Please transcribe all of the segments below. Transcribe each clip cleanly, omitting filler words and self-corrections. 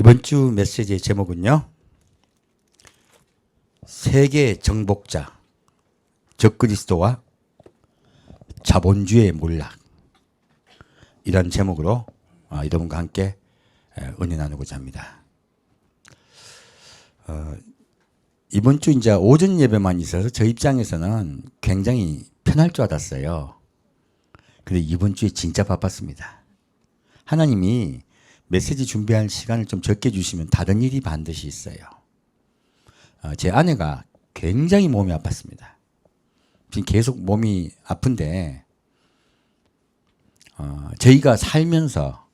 이번 주 메시지의 제목은요. 세계 정복자, 적그리스도와 자본주의의 몰락, 이런 제목으로 여러분과 함께 은혜 나누고자 합니다. 이번 주 이제 오전 예배만 있어서 저 입장에서는 굉장히 편할 줄 알았어요. 근데 이번 주에 진짜 바빴습니다. 하나님이 메시지 준비할 시간을 좀 적게 주시면 다른 일이 반드시 있어요. 제 아내가 굉장히 몸이 아팠습니다. 지금 계속 몸이 아픈데 저희가 살면서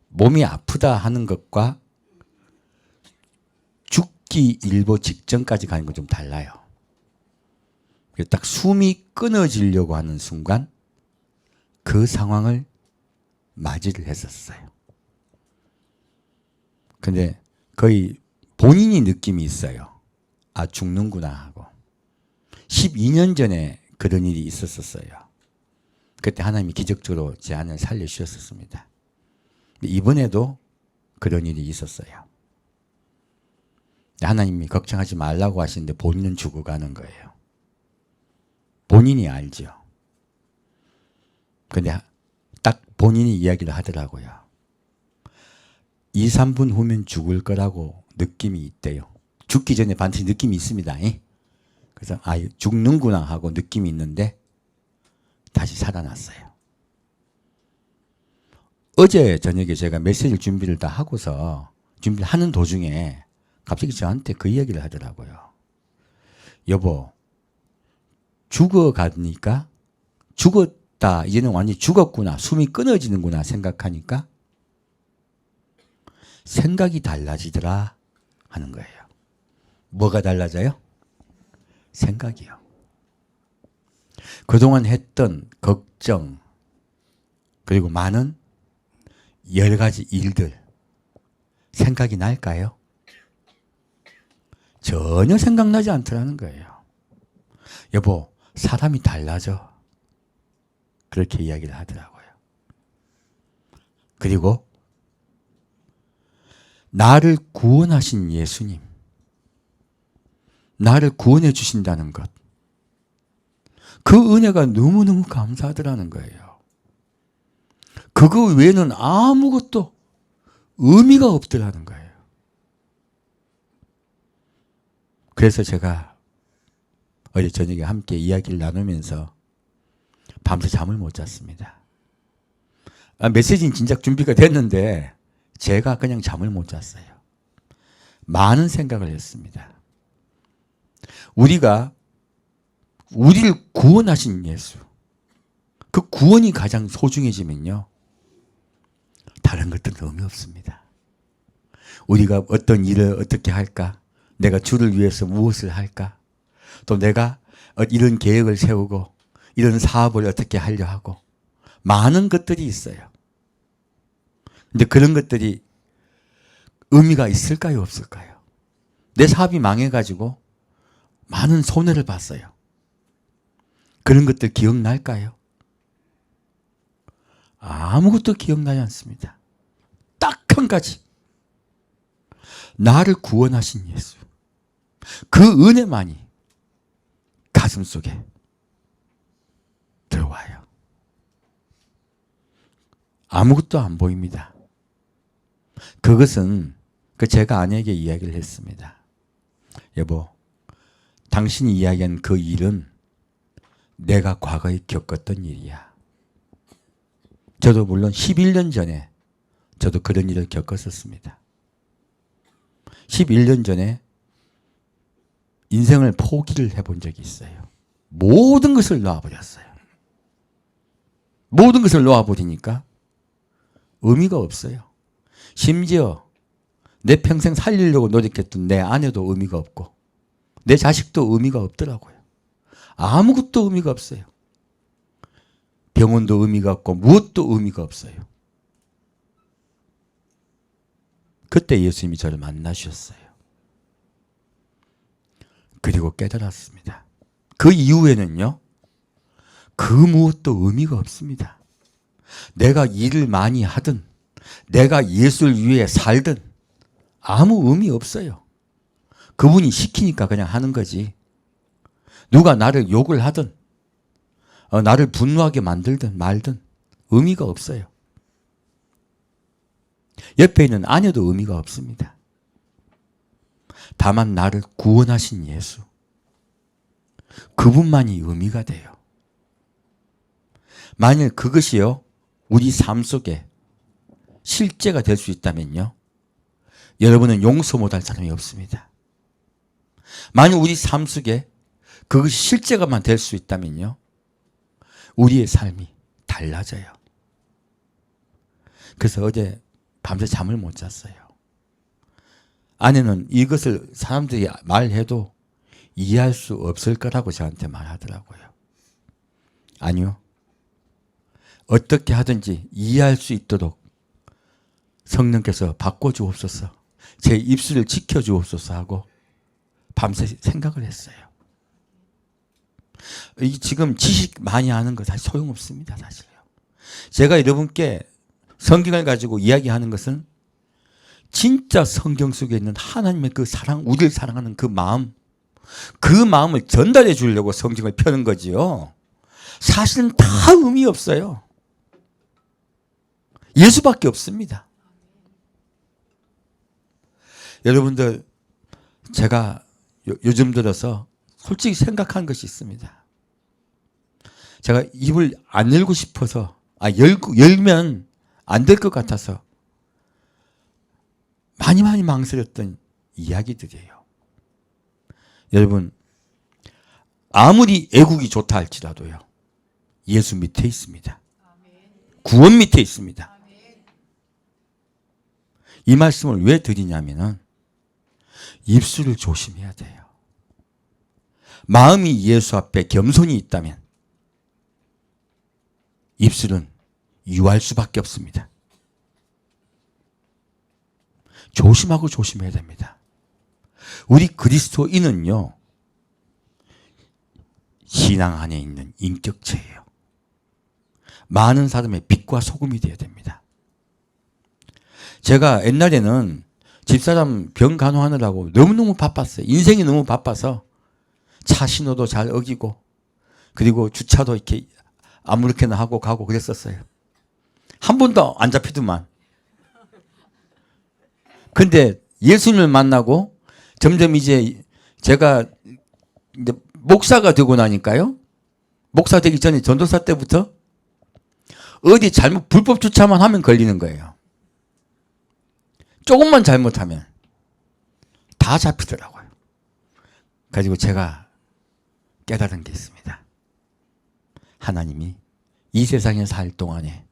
몸이 아프다 하는 것과 죽기 일보 직전까지 가는 건 좀 달라요. 딱 숨이 끊어지려고 하는 순간 그 상황을 맞이를 했었어요. 근데 거의 본인이 느낌이 있어요. 아, 죽는구나 하고. 12년 전에 그런 일이 있었어요. 그때 하나님이 기적적으로 제 아내를 살려주셨었습니다. 이번에도 그런 일이 있었어요. 하나님이 걱정하지 말라고 하시는데 본인은 죽어가는 거예요. 본인이 알죠. 근데 딱 본인이 이야기를 하더라고요. 2, 3분 후면 죽을 거라고 느낌이 있대요. 죽기 전에 반드시 느낌이 있습니다. 그래서 죽는구나 하고 느낌이 있는데 다시 살아났어요. 어제 저녁에 제가 메시지 준비를 다 하고서 준비를 하는 도중에 갑자기 저한테 그 이야기를 하더라고요. 여보, 죽어가니까 죽었다, 이제는 완전히 죽었구나, 숨이 끊어지는구나 생각하니까 생각이 달라지더라 하는 거예요. 뭐가 달라져요? 생각이요. 그동안 했던 걱정, 그리고 많은 여러 가지 일들, 생각이 날까요? 전혀 생각나지 않더라는 거예요. 여보, 사람이 달라져. 그렇게 이야기를 하더라고요. 그리고 나를 구원하신 예수님, 나를 구원해 주신다는 것, 그 은혜가 너무너무 감사하더라는 거예요. 그거 외에는 아무것도 의미가 없더라는 거예요. 그래서 제가 어제 저녁에 함께 이야기를 나누면서 밤새 잠을 못 잤습니다. 메시지는 진작 준비가 됐는데 제가 그냥 잠을 못 잤어요. 많은 생각을 했습니다. 우리를 구원하신 예수, 그 구원이 가장 소중해지면요, 다른 것들은 의미 없습니다. 우리가 어떤 일을 어떻게 할까? 내가 주를 위해서 무엇을 할까? 또 내가 이런 계획을 세우고 이런 사업을 어떻게 하려 하고 많은 것들이 있어요. 근데 그런 것들이 의미가 있을까요? 없을까요? 내 사업이 망해가지고 많은 손해를 봤어요. 그런 것들 기억날까요? 아무것도 기억나지 않습니다. 딱 한 가지. 나를 구원하신 예수. 그 은혜만이 가슴 속에 들어와요. 아무것도 안 보입니다. 그것은 제가 아내에게 이야기를 했습니다. 여보, 당신이 이야기한 그 일은 내가 과거에 겪었던 일이야. 저도 물론 11년 전에 저도 그런 일을 겪었었습니다. 11년 전에 인생을 포기를 해본 적이 있어요. 모든 것을 놓아버렸어요. 모든 것을 놓아버리니까 의미가 없어요. 심지어 내 평생 살리려고 노력했던 내 아내도 의미가 없고 내 자식도 의미가 없더라고요. 아무것도 의미가 없어요. 병원도 의미가 없고 무엇도 의미가 없어요. 그때 예수님이 저를 만나주셨어요. 그리고 깨달았습니다. 그 이후에는요, 그 무엇도 의미가 없습니다. 내가 일을 많이 하든 내가 예수를 위해 살든 아무 의미 없어요. 그분이 시키니까 그냥 하는 거지. 누가 나를 욕을 하든 나를 분노하게 만들든 말든 의미가 없어요. 옆에 있는 아내도 의미가 없습니다. 다만 나를 구원하신 예수, 그분만이 의미가 돼요. 만일 그것이요 우리 삶 속에 실제가 될 수 있다면요, 여러분은 용서 못할 사람이 없습니다. 만일 우리 삶 속에 그것이 실제가만 될 수 있다면요, 우리의 삶이 달라져요. 그래서 어제 밤새 잠을 못 잤어요. 아내는 이것을 사람들이 말해도 이해할 수 없을 거라고 저한테 말하더라고요. 아니요. 어떻게 하든지 이해할 수 있도록 성령께서 바꿔주옵소서, 제 입술을 지켜주옵소서 하고 밤새 생각을 했어요. 이 지금 지식 많이 아는 거 사실 소용없습니다. 사실요. 제가 여러분께 성경을 가지고 이야기하는 것은 진짜 성경 속에 있는 하나님의 그 사랑, 우리를 사랑하는 그 마음, 그 마음을 전달해 주려고 성경을 펴는 거지요. 사실은 다 의미 없어요. 예수밖에 없습니다. 여러분들, 제가 요즘 들어서 솔직히 생각한 것이 있습니다. 제가 입을 안 열고 싶어서, 열면 안 될 것 같아서 많이 망설였던 이야기들이에요. 여러분, 아무리 애국이 좋다 할지라도요, 예수 밑에 있습니다. 구원 밑에 있습니다. 이 말씀을 왜 드리냐면은 입술을 조심해야 돼요. 마음이 예수 앞에 겸손이 있다면 입술은 유할 수밖에 없습니다. 조심하고 조심해야 됩니다. 우리 그리스도인은요, 신앙 안에 있는 인격체예요. 많은 사람의 빛과 소금이 되어야 됩니다. 제가 옛날에는 집사람 병 간호하느라고 너무너무 바빴어요. 인생이 너무 바빠서 차 신호도 잘 어기고, 그리고 주차도 이렇게 아무렇게나 하고 가고 그랬었어요. 한 번도 안 잡히더만. 근데 예수님을 만나고 점점 이제 제가 이제 목사가 되고 나니까요, 목사 되기 전에 전도사 때부터 어디 잘못 불법 주차만 하면 걸리는 거예요. 조금만 잘못하면 다 잡히더라고요. 가지고 제가 깨달은 게 있습니다. 하나님이 이 세상에 살 동안에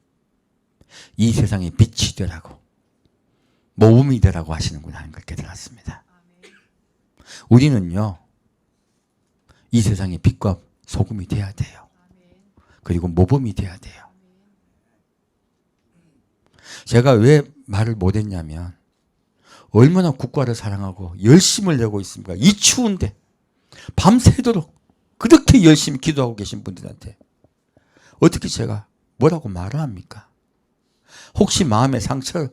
이 세상에 빛이 되라고, 모범이 되라고 하시는구나 하는 걸 깨달았습니다. 우리는요, 이 세상에 빛과 소금이 돼야 돼요. 그리고 모범이 돼야 돼요. 제가 왜 말을 못했냐면, 얼마나 국가를 사랑하고 열심을 내고 있습니까? 이 추운데 밤새도록 그렇게 열심히 기도하고 계신 분들한테 어떻게 제가 뭐라고 말을 합니까? 혹시 마음에 상처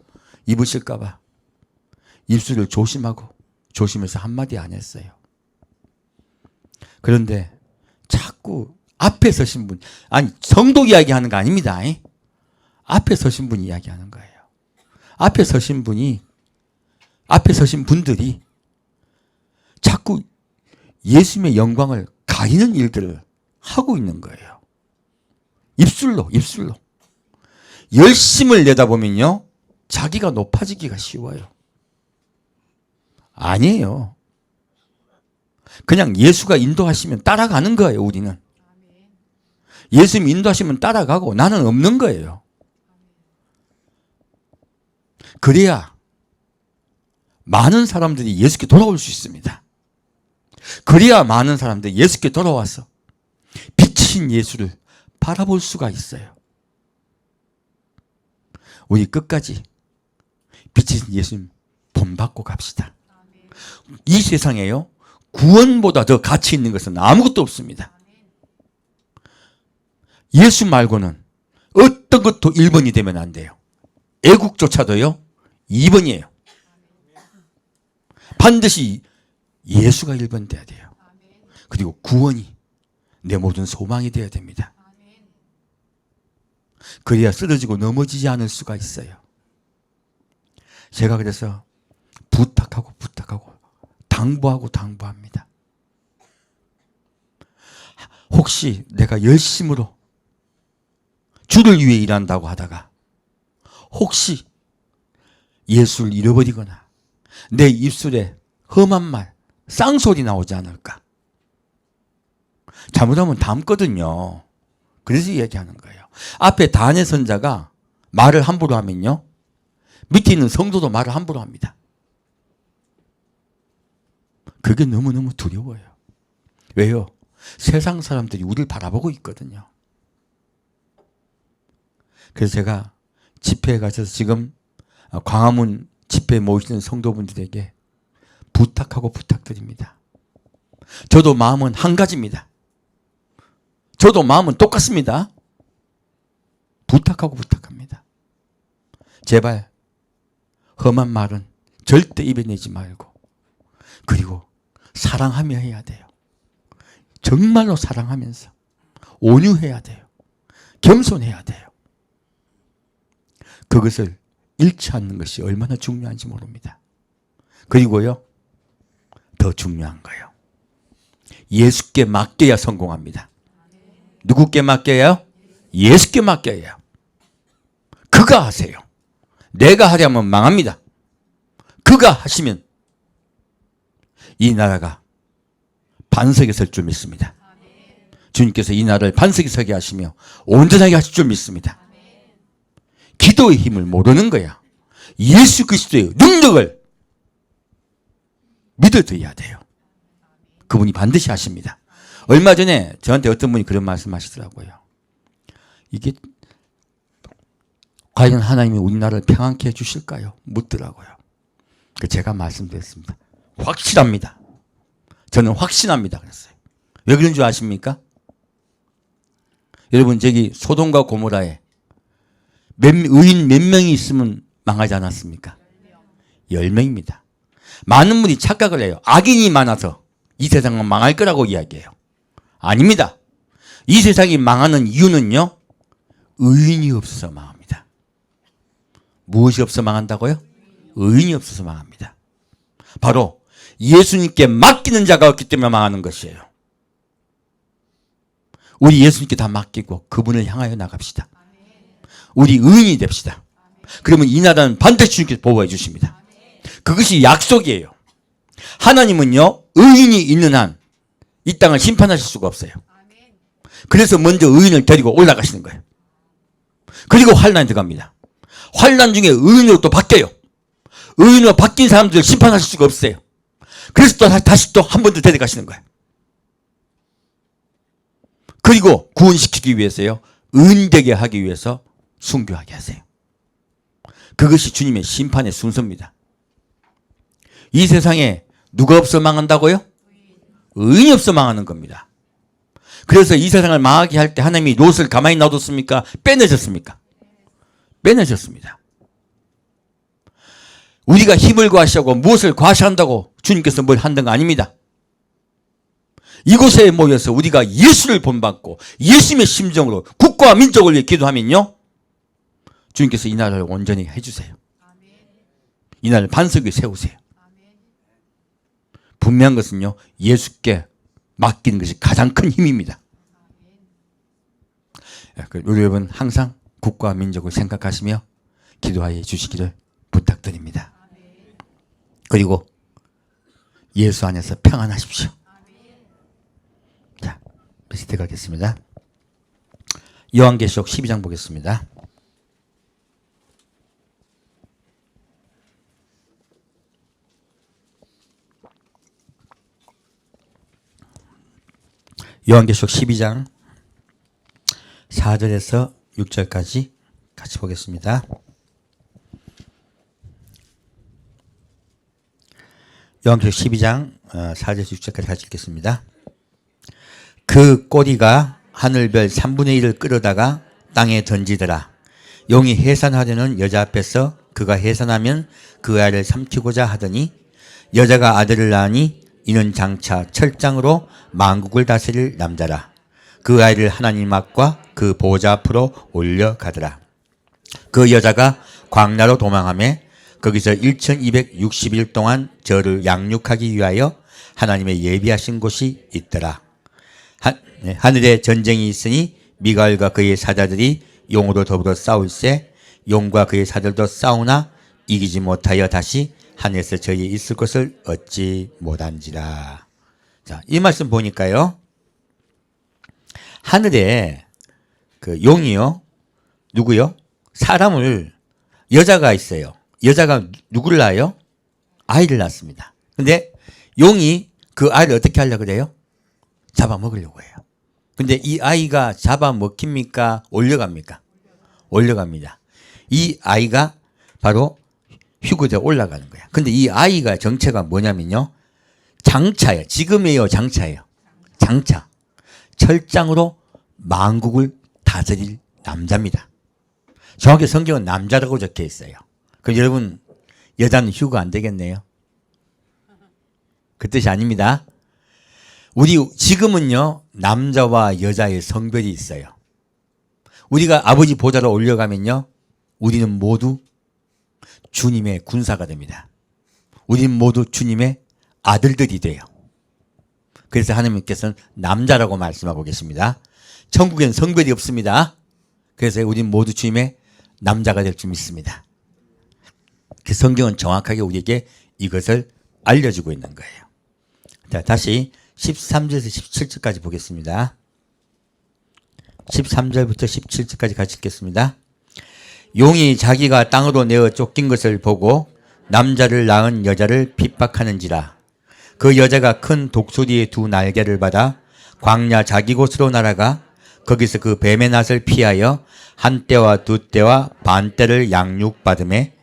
입으실까 봐 입술을 조심해서 한마디 안 했어요. 그런데 자꾸 앞에 서신 분, 아니 성도 이야기하는 거 아닙니다. 앞에 서신 분이 이야기하는 거예요. 앞에 서신 분들이 자꾸 예수님의 영광을 가리는 일들을 하고 있는 거예요. 입술로. 열심을 내다보면요, 자기가 높아지기가 쉬워요. 아니에요. 그냥 예수가 인도하시면 따라가는 거예요, 우리는. 예수님 인도하시면 따라가고 나는 없는 거예요. 그래야 많은 사람들이 예수께 돌아올 수 있습니다. 그래야 많은 사람들이 예수께 돌아와서 빛이신 예수를 바라볼 수가 있어요. 우리 끝까지 빛이신 예수님 본받고 갑시다. 이 세상에요, 구원보다 더 가치 있는 것은 아무것도 없습니다. 예수 말고는 어떤 것도 1번이 되면 안 돼요. 애국조차도요 2번이에요. 반드시 예수가 1번 돼야 돼요. 그리고 구원이 내 모든 소망이 되어야 됩니다. 그래야 쓰러지고 넘어지지 않을 수가 있어요. 제가 그래서 부탁하고 당부합니다. 혹시 내가 열심으로 주를 위해 일한다고 하다가 혹시 예수를 잃어버리거나 내 입술에 험한 말, 쌍소리 나오지 않을까? 잘못하면 담거든요. 그래서 얘기하는 거예요. 앞에 단의 선자가 말을 함부로 하면요, 밑에 있는 성도도 말을 함부로 합니다. 그게 너무너무 두려워요. 왜요? 세상 사람들이 우리를 바라보고 있거든요. 그래서 제가 집회에 가셔서 지금 광화문 집회에 모이시는 성도분들에게 부탁드립니다. 저도 마음은 한 가지입니다. 저도 마음은 똑같습니다. 부탁합니다. 제발 험한 말은 절대 입에 내지 말고, 그리고 사랑하며 해야 돼요. 정말로 사랑하면서 온유해야 돼요. 겸손해야 돼요. 그것을 잃지 않는 것이 얼마나 중요한지 모릅니다. 그리고요, 더 중요한 거예요. 예수께 맡겨야 성공합니다. 누구께 맡겨요? 예수께 맡겨야. 그가 하세요. 내가 하려면 망합니다. 그가 하시면 이 나라가 반석에 설 줄 믿습니다. 주님께서 이 나라를 반석에 서게 하시며 온전하게 하실 줄 믿습니다. 기도의 힘을 모르는 거야. 예수 그리스도의 능력을 믿어줘야 돼요. 그분이 반드시 하십니다. 얼마 전에 저한테 어떤 분이 그런 말씀 하시더라고요. 이게 과연 하나님이 우리나라를 평안케 해주실까요? 묻더라고요. 제가 말씀드렸습니다. 확실합니다. 저는 확신합니다. 그랬어요. 왜 그런 줄 아십니까? 여러분, 저기 소돔과 고모라에 의인 몇 명이 있으면 망하지 않았습니까? 10명입니다. 많은 분이 착각을 해요. 악인이 많아서 이 세상은 망할 거라고 이야기해요. 아닙니다. 이 세상이 망하는 이유는요, 의인이 없어서 망합니다. 무엇이 없어서 망한다고요? 의인이 없어서 망합니다. 바로 예수님께 맡기는 자가 없기 때문에 망하는 것이에요. 우리 예수님께 다 맡기고 그분을 향하여 나갑시다. 우리 의인이 됩시다. 그러면 이 나라는 반드시 주님께서 보호해 주십니다. 그것이 약속이에요. 하나님은요, 의인이 있는 한 이 땅을 심판하실 수가 없어요. 그래서 먼저 의인을 데리고 올라가시는 거예요. 그리고 환난이 들어갑니다. 환난 중에 의인으로 또 바뀌어요. 의인으로 바뀐 사람들을 심판하실 수가 없어요. 그래서 또 다시 또 한 번 더 데려가시는 거예요. 그리고 구원시키기 위해서요, 의인되게 하기 위해서 순교하게 하세요. 그것이 주님의 심판의 순서입니다. 이 세상에 누가 없어 망한다고요? 의인이 없어 망하는 겁니다. 그래서 이 세상을 망하게 할 때 하나님이 롯을 가만히 놔뒀습니까? 빼내셨습니까? 빼내셨습니다. 우리가 힘을 과시하고 무엇을 과시한다고 주님께서 뭘 한다는 거 아닙니다. 이곳에 모여서 우리가 예수를 본받고 예수님의 심정으로 국가와 민족을 위해 기도하면요, 주님께서 이 나라를 온전히 해주세요. 이 나라를 반석 위에 세우세요. 분명한 것은요, 예수께 맡기는 것이 가장 큰 힘입니다. 우리 여러분 항상 국가와 민족을 생각하시며 기도하여 주시기를 부탁드립니다. 그리고 예수 안에서 평안하십시오. 자, 메시지 가겠습니다. 요한계시록 12장 보겠습니다. 요한계시록 12장 4절에서 6절까지 같이 보겠습니다. 요한계시록 12장 4절에서 6절까지 같이 읽겠습니다. 그 꼬리가 하늘별 3분의 1을 끌어다가 땅에 던지더라. 용이 해산하려는 여자 앞에서 그가 해산하면 그 아이를 삼키고자 하더니 여자가 아들을 낳으니 이는 장차 철장으로 만국을 다스릴 남자라. 그 아이를 하나님 앞과 그 보좌 앞으로 올려가더라. 그 여자가 광야로 도망하며 거기서 1260일 동안 저를 양육하기 위하여 하나님의 예비하신 곳이 있더라. 하늘에 전쟁이 있으니 미가엘과 그의 사자들이 용으로 더불어 싸울세 용과 그의 사들도 싸우나 이기지 못하여 다시 하늘에서 저희 있을 것을 얻지 못한지라. 자, 이 말씀 보니까요. 하늘에 그 용이요. 누구요? 사람을 여자가 있어요. 여자가 누구를 낳아요? 아이를 낳습니다. 근데 용이 그 아이를 어떻게 하려고 그래요? 잡아먹으려고 해요. 근데 이 아이가 잡아먹힙니까? 올려갑니까? 올려갑니다. 이 아이가 바로 휴거되어 올라가는 거야. 근데 이 아이가 정체가 뭐냐면요. 장차예요. 지금이에요. 장차예요. 장차. 철장으로 만국을 다스릴 남자입니다. 정확히 성경은 남자라고 적혀 있어요. 그럼 여러분 여자는 휴거 안 되겠네요. 그 뜻이 아닙니다. 우리 지금은요. 남자와 여자의 성별이 있어요. 우리가 아버지 보좌로 올려가면요. 우리는 모두 주님의 군사가 됩니다. 우리는 모두 주님의 아들들이 돼요. 그래서 하나님께서는 남자라고 말씀하고 계십니다. 천국엔 성별이 없습니다. 그래서 우리는 모두 주님의 남자가 될 줄 믿습니다. 그 성경은 정확하게 우리에게 이것을 알려주고 있는 거예요. 자, 다시 13절에서 17절까지 보겠습니다. 13절부터 17절까지 같이 읽겠습니다. 용이 자기가 땅으로 내어 쫓긴 것을 보고 남자를 낳은 여자를 핍박하는지라. 그 여자가 큰 독수리의 두 날개를 받아 광야 자기 곳으로 날아가 거기서 그 뱀의 낫을 피하여 한 떼와 두 떼와 반 떼를 양육받음에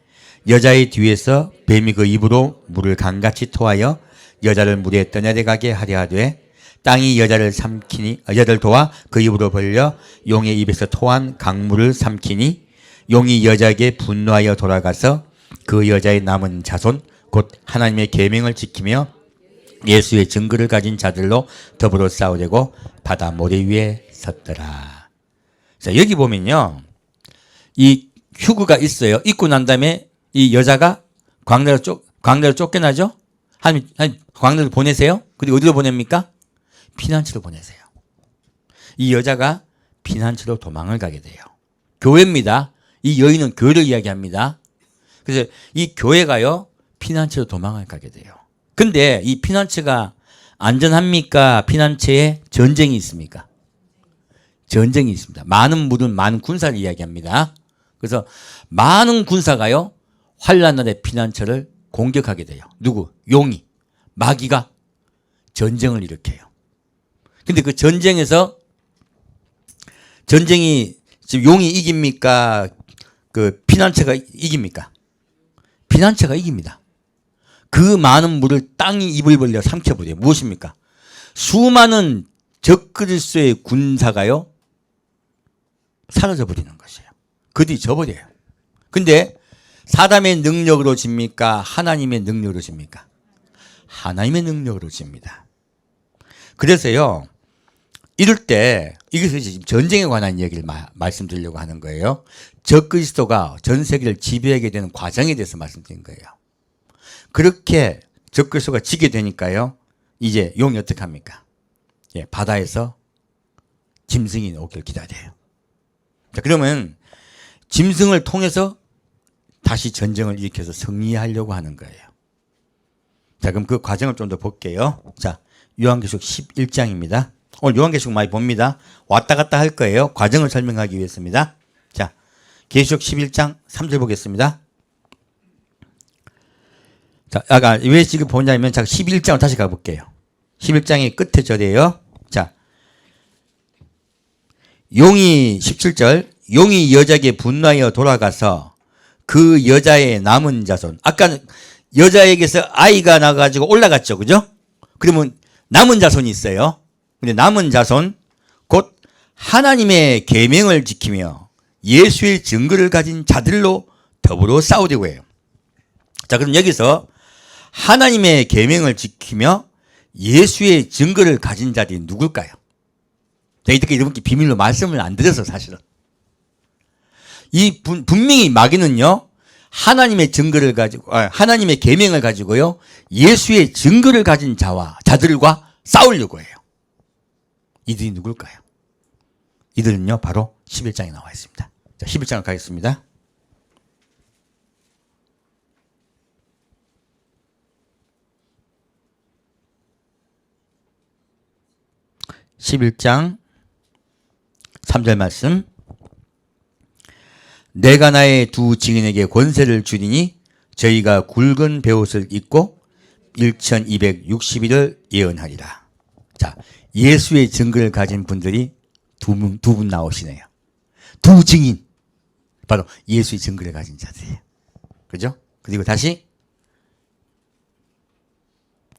여자의 뒤에서 뱀이 그 입으로 물을 강같이 토하여 여자를 물에 떠내려가게 하려 하되 땅이 여자를 도와 그 입으로 벌려 용의 입에서 토한 강물을 삼키니 용이 여자에게 분노하여 돌아가서 그 여자의 남은 자손 곧 하나님의 계명을 지키며 예수의 증거를 가진 자들로 더불어 싸우려고 바다 모래 위에 섰더라. 자, 여기 보면요. 이 휴거가 있어요. 있고 난 다음에 이 여자가 광야로 쫓겨나죠? 광야로 보내세요? 그리고 어디로 보냅니까? 피난처로 보내세요. 이 여자가 피난처로 도망을 가게 돼요. 교회입니다. 이 여인은 교회를 이야기합니다. 그래서 이 교회가요, 피난처로 도망을 가게 돼요. 근데 이 피난처가 안전합니까? 피난처에 전쟁이 있습니까? 전쟁이 있습니다. 많은 물은 많은 군사를 이야기합니다. 그래서 많은 군사가요, 환란날의 피난처를 공격하게 돼요. 누구? 용이, 마귀가 전쟁을 일으켜요. 근데 그 전쟁에서 전쟁이 지금 용이 이깁니까? 그 피난처가 이깁니까? 피난처가 이깁니다. 그 많은 물을 땅이 입을 벌려 삼켜버려요. 무엇입니까? 수많은 적그리스도의 군사가요, 사라져버리는 것이에요. 그들이 져버려요. 근데 사람의 능력으로 집니까? 하나님의 능력으로 집니까? 하나님의 능력으로 집니다. 그래서요, 이럴 때 이것은 지금 전쟁에 관한 얘기를 말씀드리려고 하는 거예요. 적그리스도가 전 세계를 지배하게 되는 과정에 대해서 말씀드린 거예요. 그렇게 적그리스도가 지게 되니까요, 이제 용이 어떻게 합니까? 예, 바다에서 짐승이 오길 기다려요. 자, 그러면 짐승을 통해서 다시 전쟁을 일으켜서 승리하려고 하는 거예요. 자, 그럼 그 과정을 좀 더 볼게요. 자, 요한계시록 11장입니다. 오늘 요한계시록 많이 봅니다. 왔다 갔다 할 거예요. 과정을 설명하기 위해서입니다. 자, 계시록 11장 3절 보겠습니다. 자, 아까 왜 지금 보냐면, 자, 11장으로 다시 가볼게요. 11장의 끝에 절이에요. 자, 용이 17절, 용이 여자에게 분노하여 돌아가서 그 여자의 남은 자손, 아까 여자에게서 아이가 나가지고 올라갔죠, 그죠? 그러면 남은 자손이 있어요. 근데 남은 자손, 곧 하나님의 계명을 지키며 예수의 증거를 가진 자들로 더불어 싸우려고 해요. 자, 그럼 여기서 하나님의 계명을 지키며 예수의 증거를 가진 자들이 누굴까요? 제가 이렇게 여러분께 비밀로 말씀을 안 드려서 사실은. 분명히 마귀는요, 하나님의 증거를 가지고, 하나님의 계명을 가지고요, 예수의 증거를 가진 자들과 싸우려고 해요. 이들이 누굴까요? 이들은요, 바로 11장에 나와 있습니다. 자, 11장을 가겠습니다. (11장) 3절 말씀. 내가 나의 두 증인에게 권세를 주리니 저희가 굵은 베옷을 입고 1260일을 예언하리라. 자, 예수의 증거를 가진 분들이 두 분 나오시네요. 두 증인. 바로 예수의 증거를 가진 자들이에요. 그죠? 그리고 다시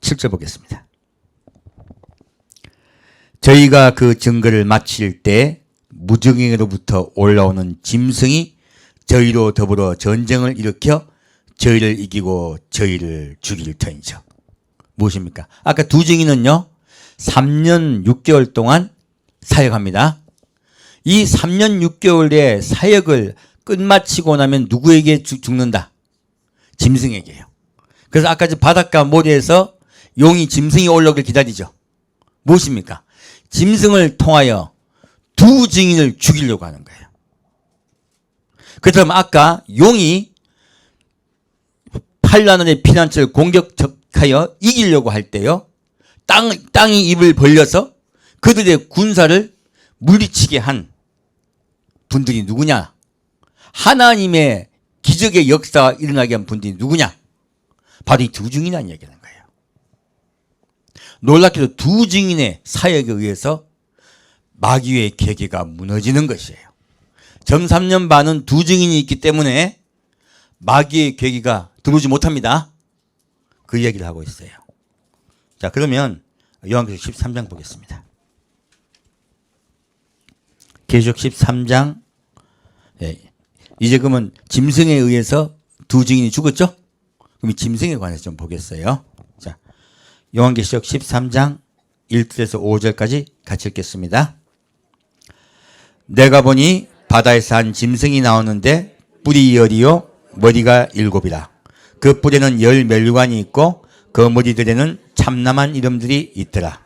7절 보겠습니다. 저희가 그 증거를 마칠 때 무증인으로부터 올라오는 짐승이 저희로 더불어 전쟁을 일으켜 저희를 이기고 저희를 죽일 터이죠. 무엇입니까? 아까 두 증인은요, 3년 6개월 동안 사역합니다. 이 3년 6개월의 사역을 끝마치고 나면 누구에게 죽는다? 짐승에게요. 그래서 아까 바닷가 모래에서 용이 짐승이 올라오길 기다리죠. 무엇입니까? 짐승을 통하여 두 증인을 죽이려고 하는 거예요. 그렇다면 아까 용이 환란의 피난처를 공격하여 이기려고 할 때요, 땅이 입을 벌려서 그들의 군사를 물리치게 한 분들이 누구냐? 하나님의 기적의 역사가 일어나게 한 분들이 누구냐? 바로 이 두 증인이라는 얘기하는 거예요. 놀랍게도 두 증인의 사역에 의해서 마귀의 계계가 무너지는 것이에요. 점 3년 반은 두 증인이 있기 때문에 마귀의 계계가 들어오지 못합니다. 그 얘기를 하고 있어요. 자, 그러면 요한계시록 13장 보겠습니다. 계시록 13장. 이제 그러면 짐승에 의해서 두 증인이 죽었죠? 그럼 이 짐승에 관해서 좀 보겠어요. 자, 요한계시록 13장 1절에서 5절까지 같이 읽겠습니다. 내가 보니 바다에서 한 짐승이 나오는데 뿔이 10이요 머리가 7이라. 그 뿔에는 10멸관이 있고 그 머리들에는 참남한 이름들이 있더라.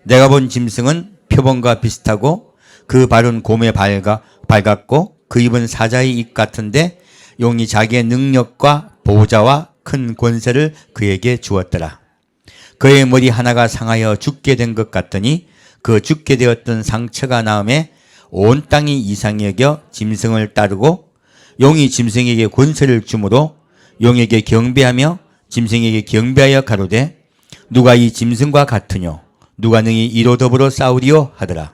내가 본 짐승은 표범과 비슷하고 그 발은 곰에 밝았고 그 입은 사자의 입 같은데 용이 자기의 능력과 보좌와 큰 권세를 그에게 주었더라. 그의 머리 하나가 상하여 죽게 된 것 같더니 그 죽게 되었던 상처가 나음에 온 땅이 이상히 여겨 짐승을 따르고 용이 짐승에게 권세를 주므로 용에게 경배하며 짐승에게 경배하여 가로되 누가 이 짐승과 같으뇨 누가 능히 이로 더불어 싸우리요 하더라.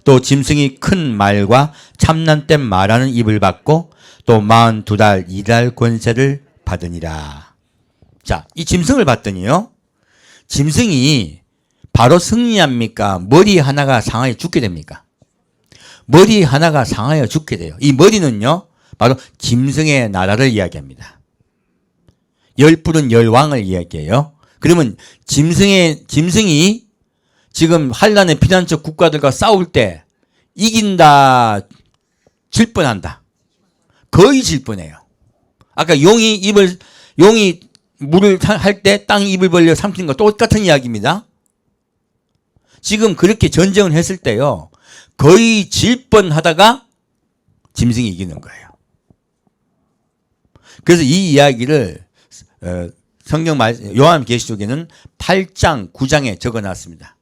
또 짐승이 큰 말과 참난된 말하는 입을 받고 또 42달 2달 권세를 받으니라. 자, 이 짐승을 봤더니요, 짐승이 바로 승리합니까? 머리 하나가 상하여 죽게 됩니까? 머리 하나가 상하여 죽게 돼요. 이 머리는요, 바로 짐승의 나라를 이야기합니다. 열뿔은 열왕을 이야기해요. 그러면 짐승이 지금 환란의 피난처 국가들과 싸울 때 이긴다, 질 뻔한다. 거의 질 뻔해요. 아까 용이 물을 할 때 땅이 입을 벌려 삼키는 거 똑같은 이야기입니다. 지금 그렇게 전쟁을 했을 때요, 거의 질 뻔하다가 짐승이 이기는 거예요. 그래서 이 이야기를 성경 요한계시록에는 8장, 9장에 적어놨습니다.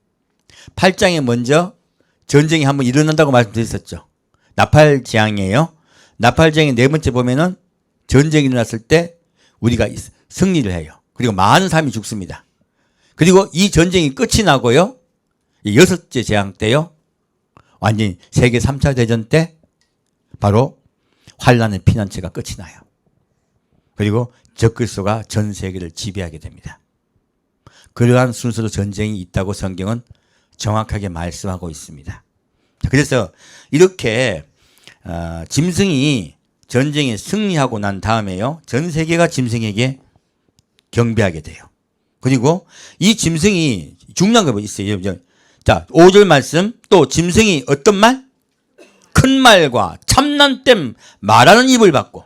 8장에 먼저 전쟁이 한번 일어난다고 말씀드렸었죠. 나팔재앙이에요. 나팔재앙의 네 번째 보면은 전쟁이 일어났을 때 우리가 승리를 해요. 그리고 많은 사람이 죽습니다. 그리고 이 전쟁이 끝이 나고요, 여섯째 재앙 때요, 완전히 세계 3차 대전 때 바로 환란의 피난처가 끝이 나요. 그리고 적그리스도가 전 세계를 지배하게 됩니다. 그러한 순서로 전쟁이 있다고 성경은 정확하게 말씀하고 있습니다. 그래서 이렇게 짐승이 전쟁에 승리하고 난 다음에요, 전 세계가 짐승에게 경배하게 돼요. 그리고 이 짐승이 중요한 거 있어요. 자, 5절 말씀 또 짐승이 어떤 말? 큰 말과 참난됨 말하는 입을 받고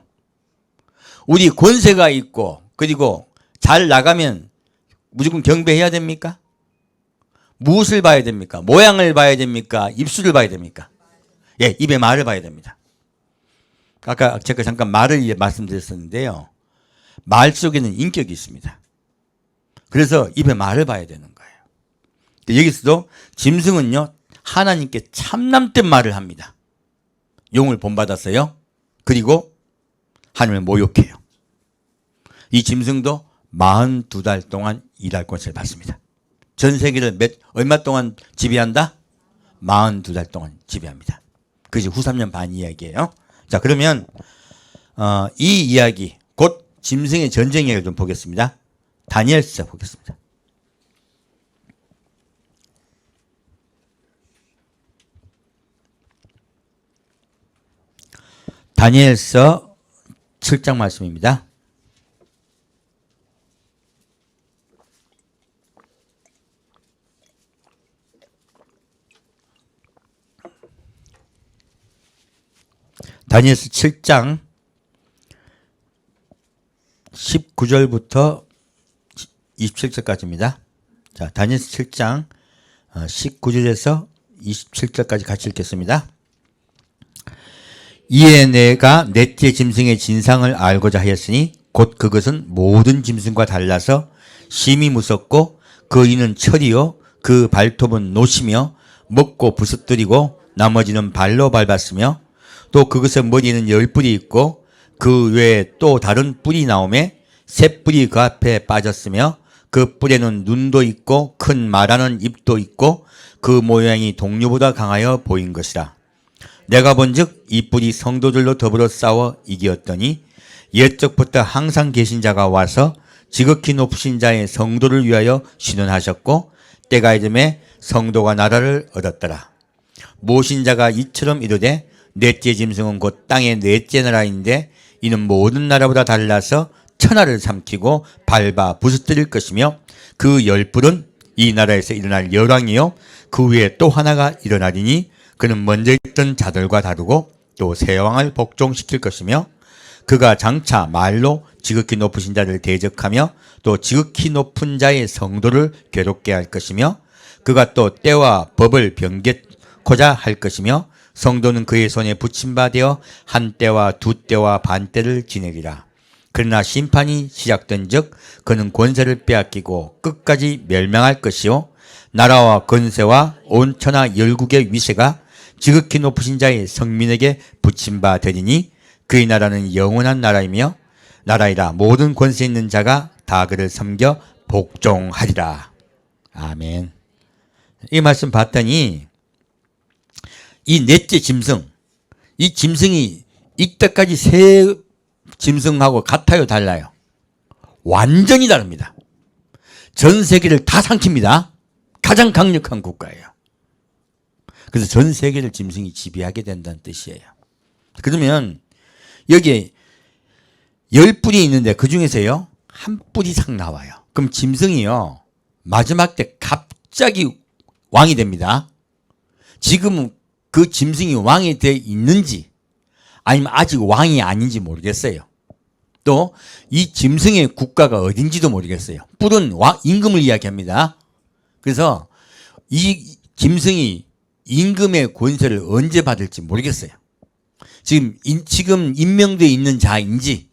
우리 권세가 있고 그리고 잘 나가면 무조건 경배해야 됩니까? 무엇을 봐야 됩니까? 모양을 봐야 됩니까? 입술을 봐야 됩니까? 예, 입의 말을 봐야 됩니다. 아까 제가 잠깐 말을 말씀드렸었는데요. 말 속에는 인격이 있습니다. 그래서 입의 말을 봐야 되는 거예요. 여기서도 짐승은요, 하나님께 참남된 말을 합니다. 용을 본받았어요. 그리고 하나님을 모욕해요. 이 짐승도 42달 동안 일할 권세를 받습니다. 전 세계를 얼마 동안 지배한다? 42달 동안 지배합니다. 그것이 후 3년 반 이야기예요. 자, 그러면 이 이야기 곧 짐승의 전쟁 이야기를 좀 보겠습니다. 다니엘서 보겠습니다. 다니엘서 7장 말씀입니다. 다니엘서 7장 19절부터 27절까지입니다. 자, 다니엘서 7장 19절에서 27절까지 같이 읽겠습니다. 이에 내가 넷째 짐승의 진상을 알고자 하였으니 곧 그것은 모든 짐승과 달라서 심히 무섭고 그 이는 철이요 그 발톱은 노시며 먹고 부스뜨리고 나머지는 발로 밟았으며 또 그것의 머리에는 10뿔이 있고 그 외에 또 다른 뿔이 나오매 새 뿔이 그 앞에 빠졌으며 그 뿔에는 눈도 있고 큰 말하는 입도 있고 그 모양이 동료보다 강하여 보인 것이라. 내가 본즉 이 뿔이 성도들로 더불어 싸워 이기었더니 옛적부터 항상 계신 자가 와서 지극히 높으신 자의 성도를 위하여 신원하셨고 때가 이름에 성도가 나라를 얻었더라. 모신 자가 이처럼 이르되 넷째 짐승은 곧 땅의 넷째 나라인데 이는 모든 나라보다 달라서 천하를 삼키고 밟아 부수뜨릴 것이며 그 10뿔은 이 나라에서 일어날 열왕이요 그 위에 또 하나가 일어나리니 그는 먼저 있던 자들과 다르고 또 새 왕을 복종시킬 것이며 그가 장차 말로 지극히 높으신 자를 대적하며 또 지극히 높은 자의 성도를 괴롭게 할 것이며 그가 또 때와 법을 변개코자 할 것이며 성도는 그의 손에 붙임받아 한 때와 두 때와 반 때를 지내리라. 그러나 심판이 시작된 즉 그는 권세를 빼앗기고 끝까지 멸망할 것이요 나라와 권세와 온 천하 열국의 위세가 지극히 높으신 자의 성민에게 붙임바 되리니 그의 나라는 영원한 나라이며 나라이라 모든 권세 있는 자가 다 그를 섬겨 복종하리라. 아멘. 이 말씀 봤더니 이 넷째 짐승, 이 짐승이 이때까지 새 짐승하고 같아요, 달라요? 완전히 다릅니다. 전 세계를 다 삼킵니다. 가장 강력한 국가예요. 그래서 전 세계를 짐승이 지배하게 된다는 뜻이에요. 그러면 여기에 10뿔이 있는데 그 중에서요 한 뿔 이상 나와요. 그럼 짐승이요 마지막 때 갑자기 왕이 됩니다. 지금은 그 짐승이 왕이 돼 있는지 아니면 아직 왕이 아닌지 모르겠어요. 또 이 짐승의 국가가 어딘지도 모르겠어요. 뿔은 임금을 이야기합니다. 그래서 이 짐승이 임금의 권세를 언제 받을지 모르겠어요. 지금 임명되어 있는 자인지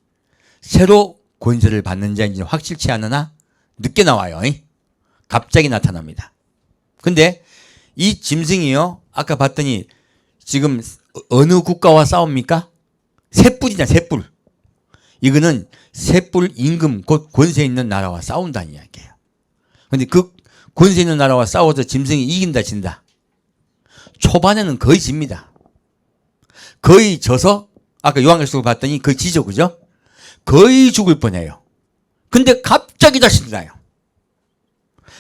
새로 권세를 받는 자인지 확실치 않으나 늦게 나와요. 갑자기 나타납니다. 근데 이 짐승이요 아까 봤더니 지금 어느 국가와 싸웁니까? 셋뿔이잖아, 셋뿔. 이거는 셋뿔 임금 곧 권세 있는 나라와 싸운다는 이야기예요. 근데 그 권세 있는 나라와 싸워서 짐승이 이긴다 진다. 초반에는 거의 집니다. 거의 져서 아까 요한계시록 봤더니 거의 지죠, 그죠? 거의 죽을 뻔해요. 근데 갑자기 다시 일어나요.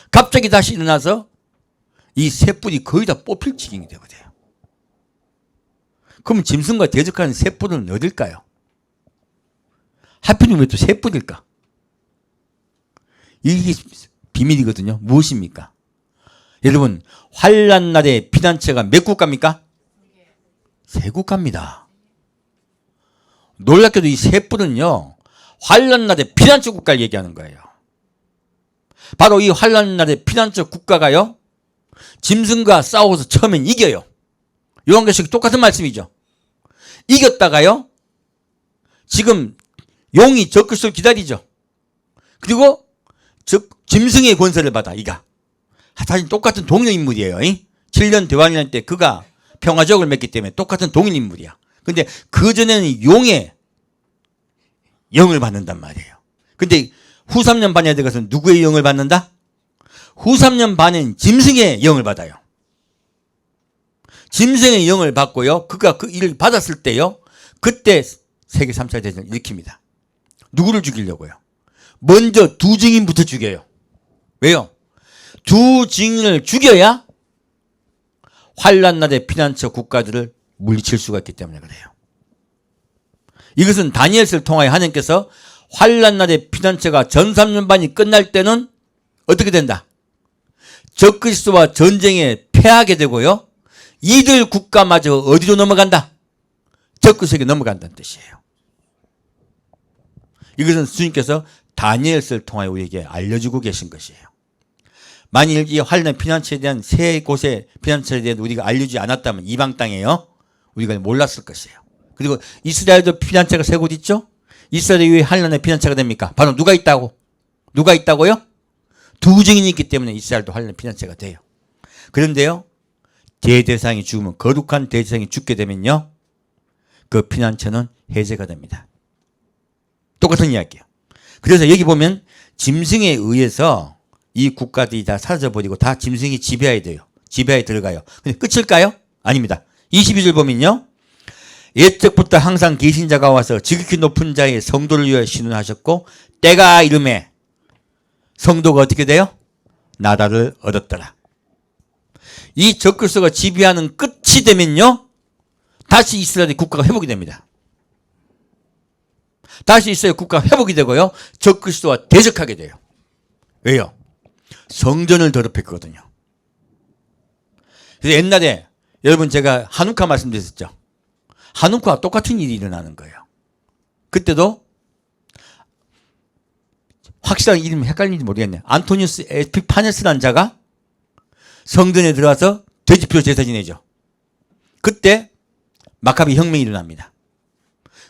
갑자기 다시 일어나서 이 셋뿔이 거의 다 뽑힐 지경이 되거든요. 그럼 짐승과 대적하는 셋뿔은 어딜까요? 하필이면 왜 또 셋뿔일까? 이게 비밀이거든요. 무엇입니까? 여러분, 환난 날의 피난처가 몇 국가입니까? 세 국가입니다. 놀랍게도 이 세 뿔은요, 환난 날의 피난처 국가를 얘기하는 거예요. 바로 이 환난 날의 피난처 국가가요, 짐승과 싸워서 처음엔 이겨요. 요한계시록 똑같은 말씀이죠. 이겼다가요, 지금 용이 적그리스도를 기다리죠. 그리고 짐승의 권세를 받아. 이가 사실 똑같은 동일 인물이에요. 7년 대환란 때 그가 평화적을 맺기 때문에 똑같은 동일 인물이야. 근데 그전에는 용의 영을 받는단 말이에요. 근데 후 3년 반에 들어가서 누구의 영을 받는다? 후 3년 반엔 짐승의 영을 받아요. 짐승의 영을 받고요, 그가 그 일을 받았을 때요, 그때 세계 3차 대전을 일으킵니다. 누구를 죽이려고요? 먼저 두 증인부터 죽여요. 왜요? 두 증인을 죽여야 환난 날의 피난처 국가들을 물리칠 수가 있기 때문에 그래요. 이것은 다니엘서를 통하여 하나님께서 환난 날의 피난처가 전 3년 반이 끝날 때는 어떻게 된다? 적그리스도와 전쟁에 패하게 되고요, 이들 국가마저 어디로 넘어간다? 적그리스도에게 넘어간다는 뜻이에요. 이것은 주님께서 다니엘서를 통하여 우리에게 알려주고 계신 것이에요. 만일 이 환난 피난처에 대한 세 곳의 피난처에 대해 우리가 알려주지 않았다면 이방 땅에요, 우리가 몰랐을 것이에요. 그리고 이스라엘도 피난처가 세 곳 있죠? 이스라엘이 왜 환난의 피난처가 됩니까? 바로 누가 있다고? 누가 있다고요? 두 증인이 있기 때문에 이스라엘도 환난의 피난처가 돼요. 그런데요, 대제사장이 죽으면, 거룩한 대제사장이 죽게 되면요, 그 피난처는 해제가 됩니다. 똑같은 이야기예요. 그래서 여기 보면 짐승에 의해서 이 국가들이 다 사라져버리고 다 짐승이 지배하에 돼요. 지배하에 들어가요. 근데 끝일까요? 아닙니다. 22절 보면요, 옛적부터 항상 계신 자가 와서 지극히 높은 자의 성도를 위하여 신원하셨고 때가 이름에 성도가 어떻게 돼요? 나라를 얻었더라. 이 적그리스도가 지배하는 끝이 되면요, 다시 이스라엘의 국가가 회복이 됩니다. 다시 이스라엘 국가가 회복이 되고요, 적그리스도와 대적하게 돼요. 왜요? 성전을 더럽혔거든요. 그래서 옛날에 여러분 제가 한우카 말씀드렸었죠. 한우카와 똑같은 일이 일어나는 거예요. 그때도 확실한 이름이 헷갈리는지 모르겠네. 안토니우스 에피파네스라는 자가 성전에 들어가서 돼지피로 제사 지내죠. 그때 마카비 혁명이 일어납니다.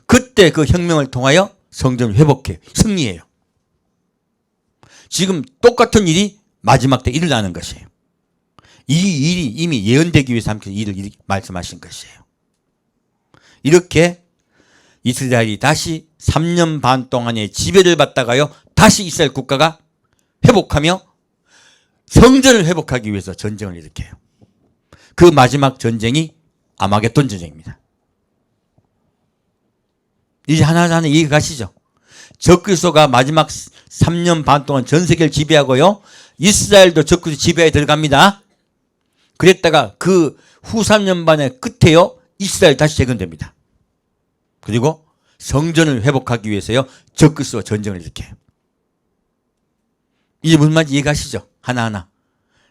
그때 그 혁명을 통하여 성전을 회복해 승리해요. 지금 똑같은 일이 마지막 때 일어나는 것이에요. 이 일이 이미 예언되기 위해서 함께 일을 말씀하신 것이에요. 이렇게 이스라엘이 다시 3년 반 동안의 지배를 받다가요, 다시 이스라엘 국가가 회복하며 성전을 회복하기 위해서 전쟁을 일으켜요. 그 마지막 전쟁이 아마겟돈 전쟁입니다. 이제 하나하나 이해가 가시죠? 적그리스도가 마지막 3년 반 동안 전 세계를 지배하고요, 이스라엘도 적그리스도 지배에 들어갑니다. 그랬다가 그 후 3년 반의 끝에요, 이스라엘 다시 재건됩니다. 그리고 성전을 회복하기 위해서요, 적그리스도와 전쟁을 일으켜요. 이게 무슨 말인지 이해가시죠? 하나하나.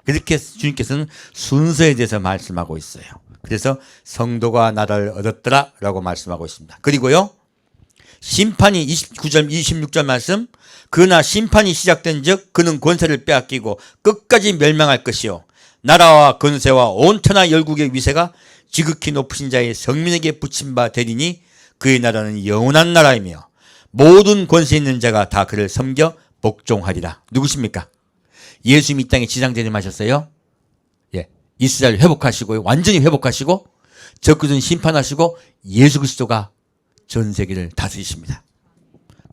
그렇게 주님께서는 순서에 대해서 말씀하고 있어요. 그래서 성도가 나라를 얻었더라 라고 말씀하고 있습니다. 그리고요, 심판이 29절 26절 말씀, 그러나 심판이 시작된 즉 그는 권세를 빼앗기고 끝까지 멸망할 것이요 나라와 권세와 온 천하 열국의 위세가 지극히 높으신 자의 성민에게 붙임 바 되리니 그의 나라는 영원한 나라이며 모든 권세 있는 자가 다 그를 섬겨 복종하리라. 누구십니까? 예수님이 이 땅에 지상재림하셨어요. 예, 이스라엘 회복하시고 완전히 회복하시고 적그리스도는 심판하시고 예수 그리스도가 전 세계를 다스리십니다.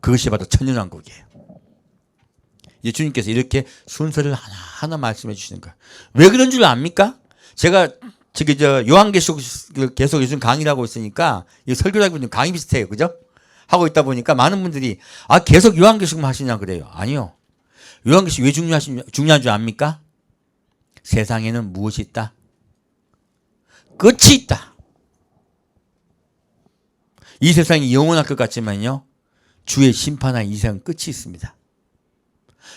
그것이 바로 천년왕국이에요. 이제 주님께서 이렇게 순서를 하나하나 말씀해 주시는 거예요. 왜 그런 줄 압니까? 제가 요한계시록 계속 요즘 강의를 하고 있으니까 이 설교를 하고 있는 강의 비슷해요. 그죠? 하고 있다 보니까 많은 분들이 계속 요한계시록만 하시냐 그래요. 아니요. 요한계시록 왜 중요한 줄 압니까? 세상에는 무엇이 있다? 끝이 있다. 이 세상이 영원할 것 같지만요, 주의 심판한 이 세상은 끝이 있습니다.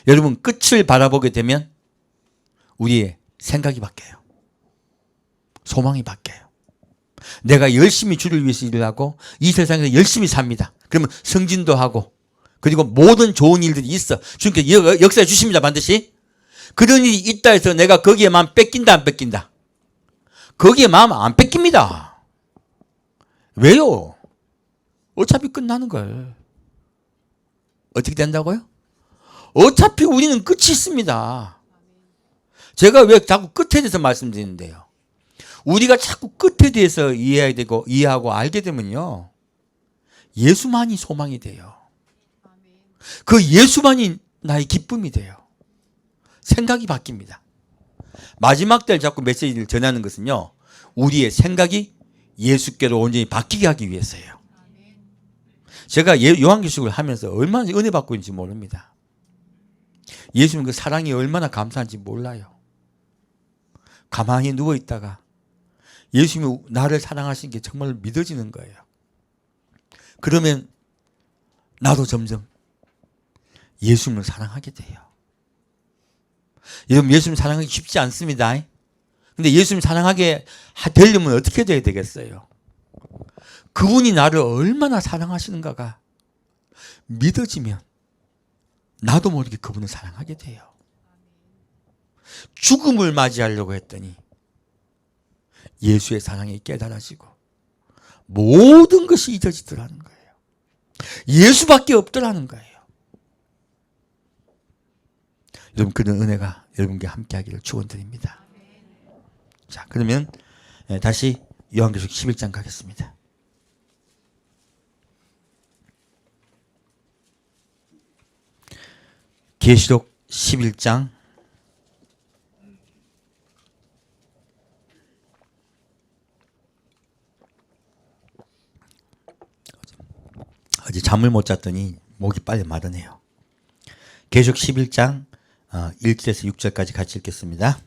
여러분 끝을 바라보게 되면 우리의 생각이 바뀌어요. 소망이 바뀌어요. 내가 열심히 주를 위해서 일을 하고 이 세상에서 열심히 삽니다. 그러면 승진도 하고 그리고 모든 좋은 일들이 있어. 주님께서 역사해 주십니다. 반드시. 그런 일이 있다 해서 내가 거기에 마음 뺏긴다 안 뺏긴다? 거기에 마음 안 뺏깁니다. 왜요? 어차피 끝나는 걸. 어떻게 된다고요? 어차피 우리는 끝이 있습니다. 제가 왜 자꾸 끝에 대해서 말씀드리는데요. 우리가 자꾸 끝에 대해서 이해해야 되고 이해하고 알게 되면요. 예수만이 소망이 돼요. 그 예수만이 나의 기쁨이 돼요. 생각이 바뀝니다. 마지막 때 자꾸 메시지를 전하는 것은요. 우리의 생각이 예수께로 온전히 바뀌게 하기 위해서예요. 제가 요한계시록을 하면서 얼마나 은혜 받고 있는지 모릅니다. 예수님 그 사랑이 얼마나 감사한지 몰라요. 가만히 누워있다가 예수님이 나를 사랑하시는 게 정말 믿어지는 거예요. 그러면 나도 점점 예수님을 사랑하게 돼요. 여러분 예수님 사랑하기 쉽지 않습니다. 근데 예수님 사랑하게 되려면 어떻게 돼야 되겠어요? 그분이 나를 얼마나 사랑하시는가가 믿어지면 나도 모르게 그분을 사랑하게 돼요. 죽음을 맞이하려고 했더니 예수의 사랑이 깨달아지고 모든 것이 잊어지더라는 거예요. 예수밖에 없더라는 거예요. 여러분 그런 은혜가 여러분께 함께하기를 축원드립니다. 자, 그러면 다시 요한계시록 11장 가겠습니다. 계시록 11장 어제 잠을 못 잤더니 목이 빨리 마르네요. 계시록 11장 1절에서 6절까지 같이 읽겠습니다.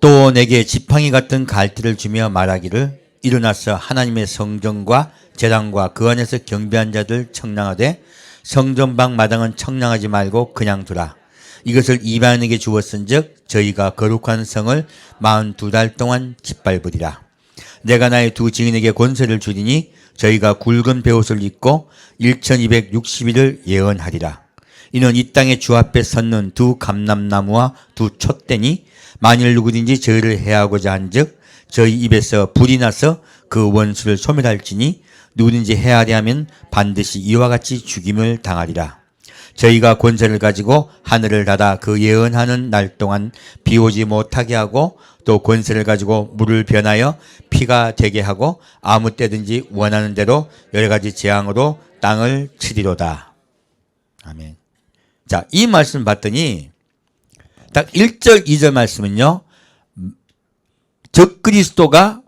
또 내게 지팡이 같은 갈대를 주며 말하기를 일어나서 하나님의 성전과 제단과 그 안에서 경배한 자들 청량하되 성전방 마당은 청량하지 말고 그냥 두라. 이것을 이방인에게 주었은즉 저희가 거룩한 성을 42달 동안 짓밟으리라. 내가 나의 두 증인에게 권세를 주리니 저희가 굵은 베옷을 입고 1260일을 예언하리라. 이는 이 땅의 주 앞에 섰는 두 감람나무와 두 촛대니 만일 누구든지 저희를 해하고자 한즉 저희 입에서 불이 나서 그 원수를 소멸할지니 누구든지 해하려 하면 반드시 이와 같이 죽임을 당하리라. 저희가 권세를 가지고 하늘을 닫아 그 예언하는 날 동안 비 오지 못하게 하고 또 권세를 가지고 물을 변하여 피가 되게 하고 아무 때든지 원하는 대로 여러 가지 재앙으로 땅을 치리로다. 아멘. 자, 이 말씀 봤더니 딱 1절, 2절 말씀은요. 적그리스도가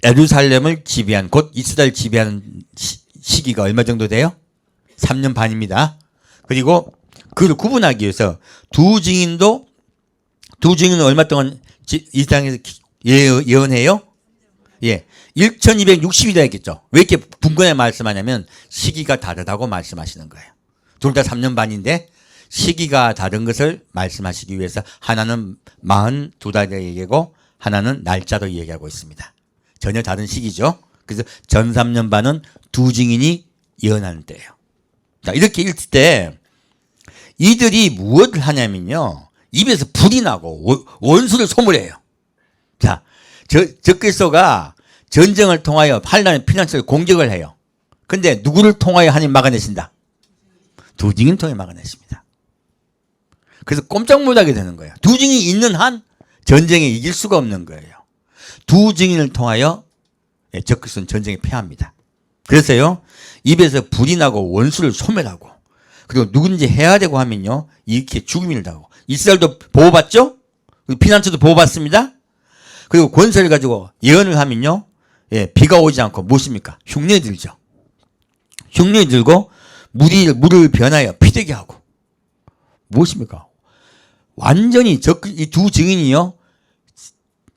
예루살렘을 지배한 곧 이스라엘 지배하는 시기가 얼마 정도 돼요? 3년 반입니다. 그리고 그를 구분하기 위해서 두 증인은 얼마 동안 이 땅에서 예언해요? 예. 1260이라 했겠죠. 왜 이렇게 분간해 말씀하냐면 시기가 다르다고 말씀하시는 거예요. 둘 다 3년 반인데 시기가 다른 것을 말씀하시기 위해서 하나는 42달에 얘기하고 하나는 날짜로 얘기하고 있습니다. 전혀 다른 시기죠. 그래서 전 3년 반은 두 증인이 예언하는 때예요. 자, 이렇게 읽을 때 이들이 무엇을 하냐면요. 입에서 불이 나고 원수를 소멸해요. 자, 적그리스도가 전쟁을 통하여 환난의 피난처를 공격을 해요. 근데 누구를 통하여 하나님 막아내신다? 두 증인 통해 막아내십니다. 그래서 꼼짝 못하게 되는 거예요. 두 증인이 있는 한 전쟁에 이길 수가 없는 거예요. 두 증인을 통하여 적그리스도는 전쟁에 패합니다. 그래서요. 입에서 불이 나고 원수를 소멸하고 그리고 누군지 해야 되고 하면요. 이렇게 죽음을 당하고 이스라엘도 보호받죠? 피난처도 보호받습니다. 그리고 권세를 가지고 예언을 하면요. 예, 비가 오지 않고 무엇입니까? 흉내 들죠. 흉내 들고 물을 변하여 피되게 하고 무엇입니까? 완전히 이 두 증인이요.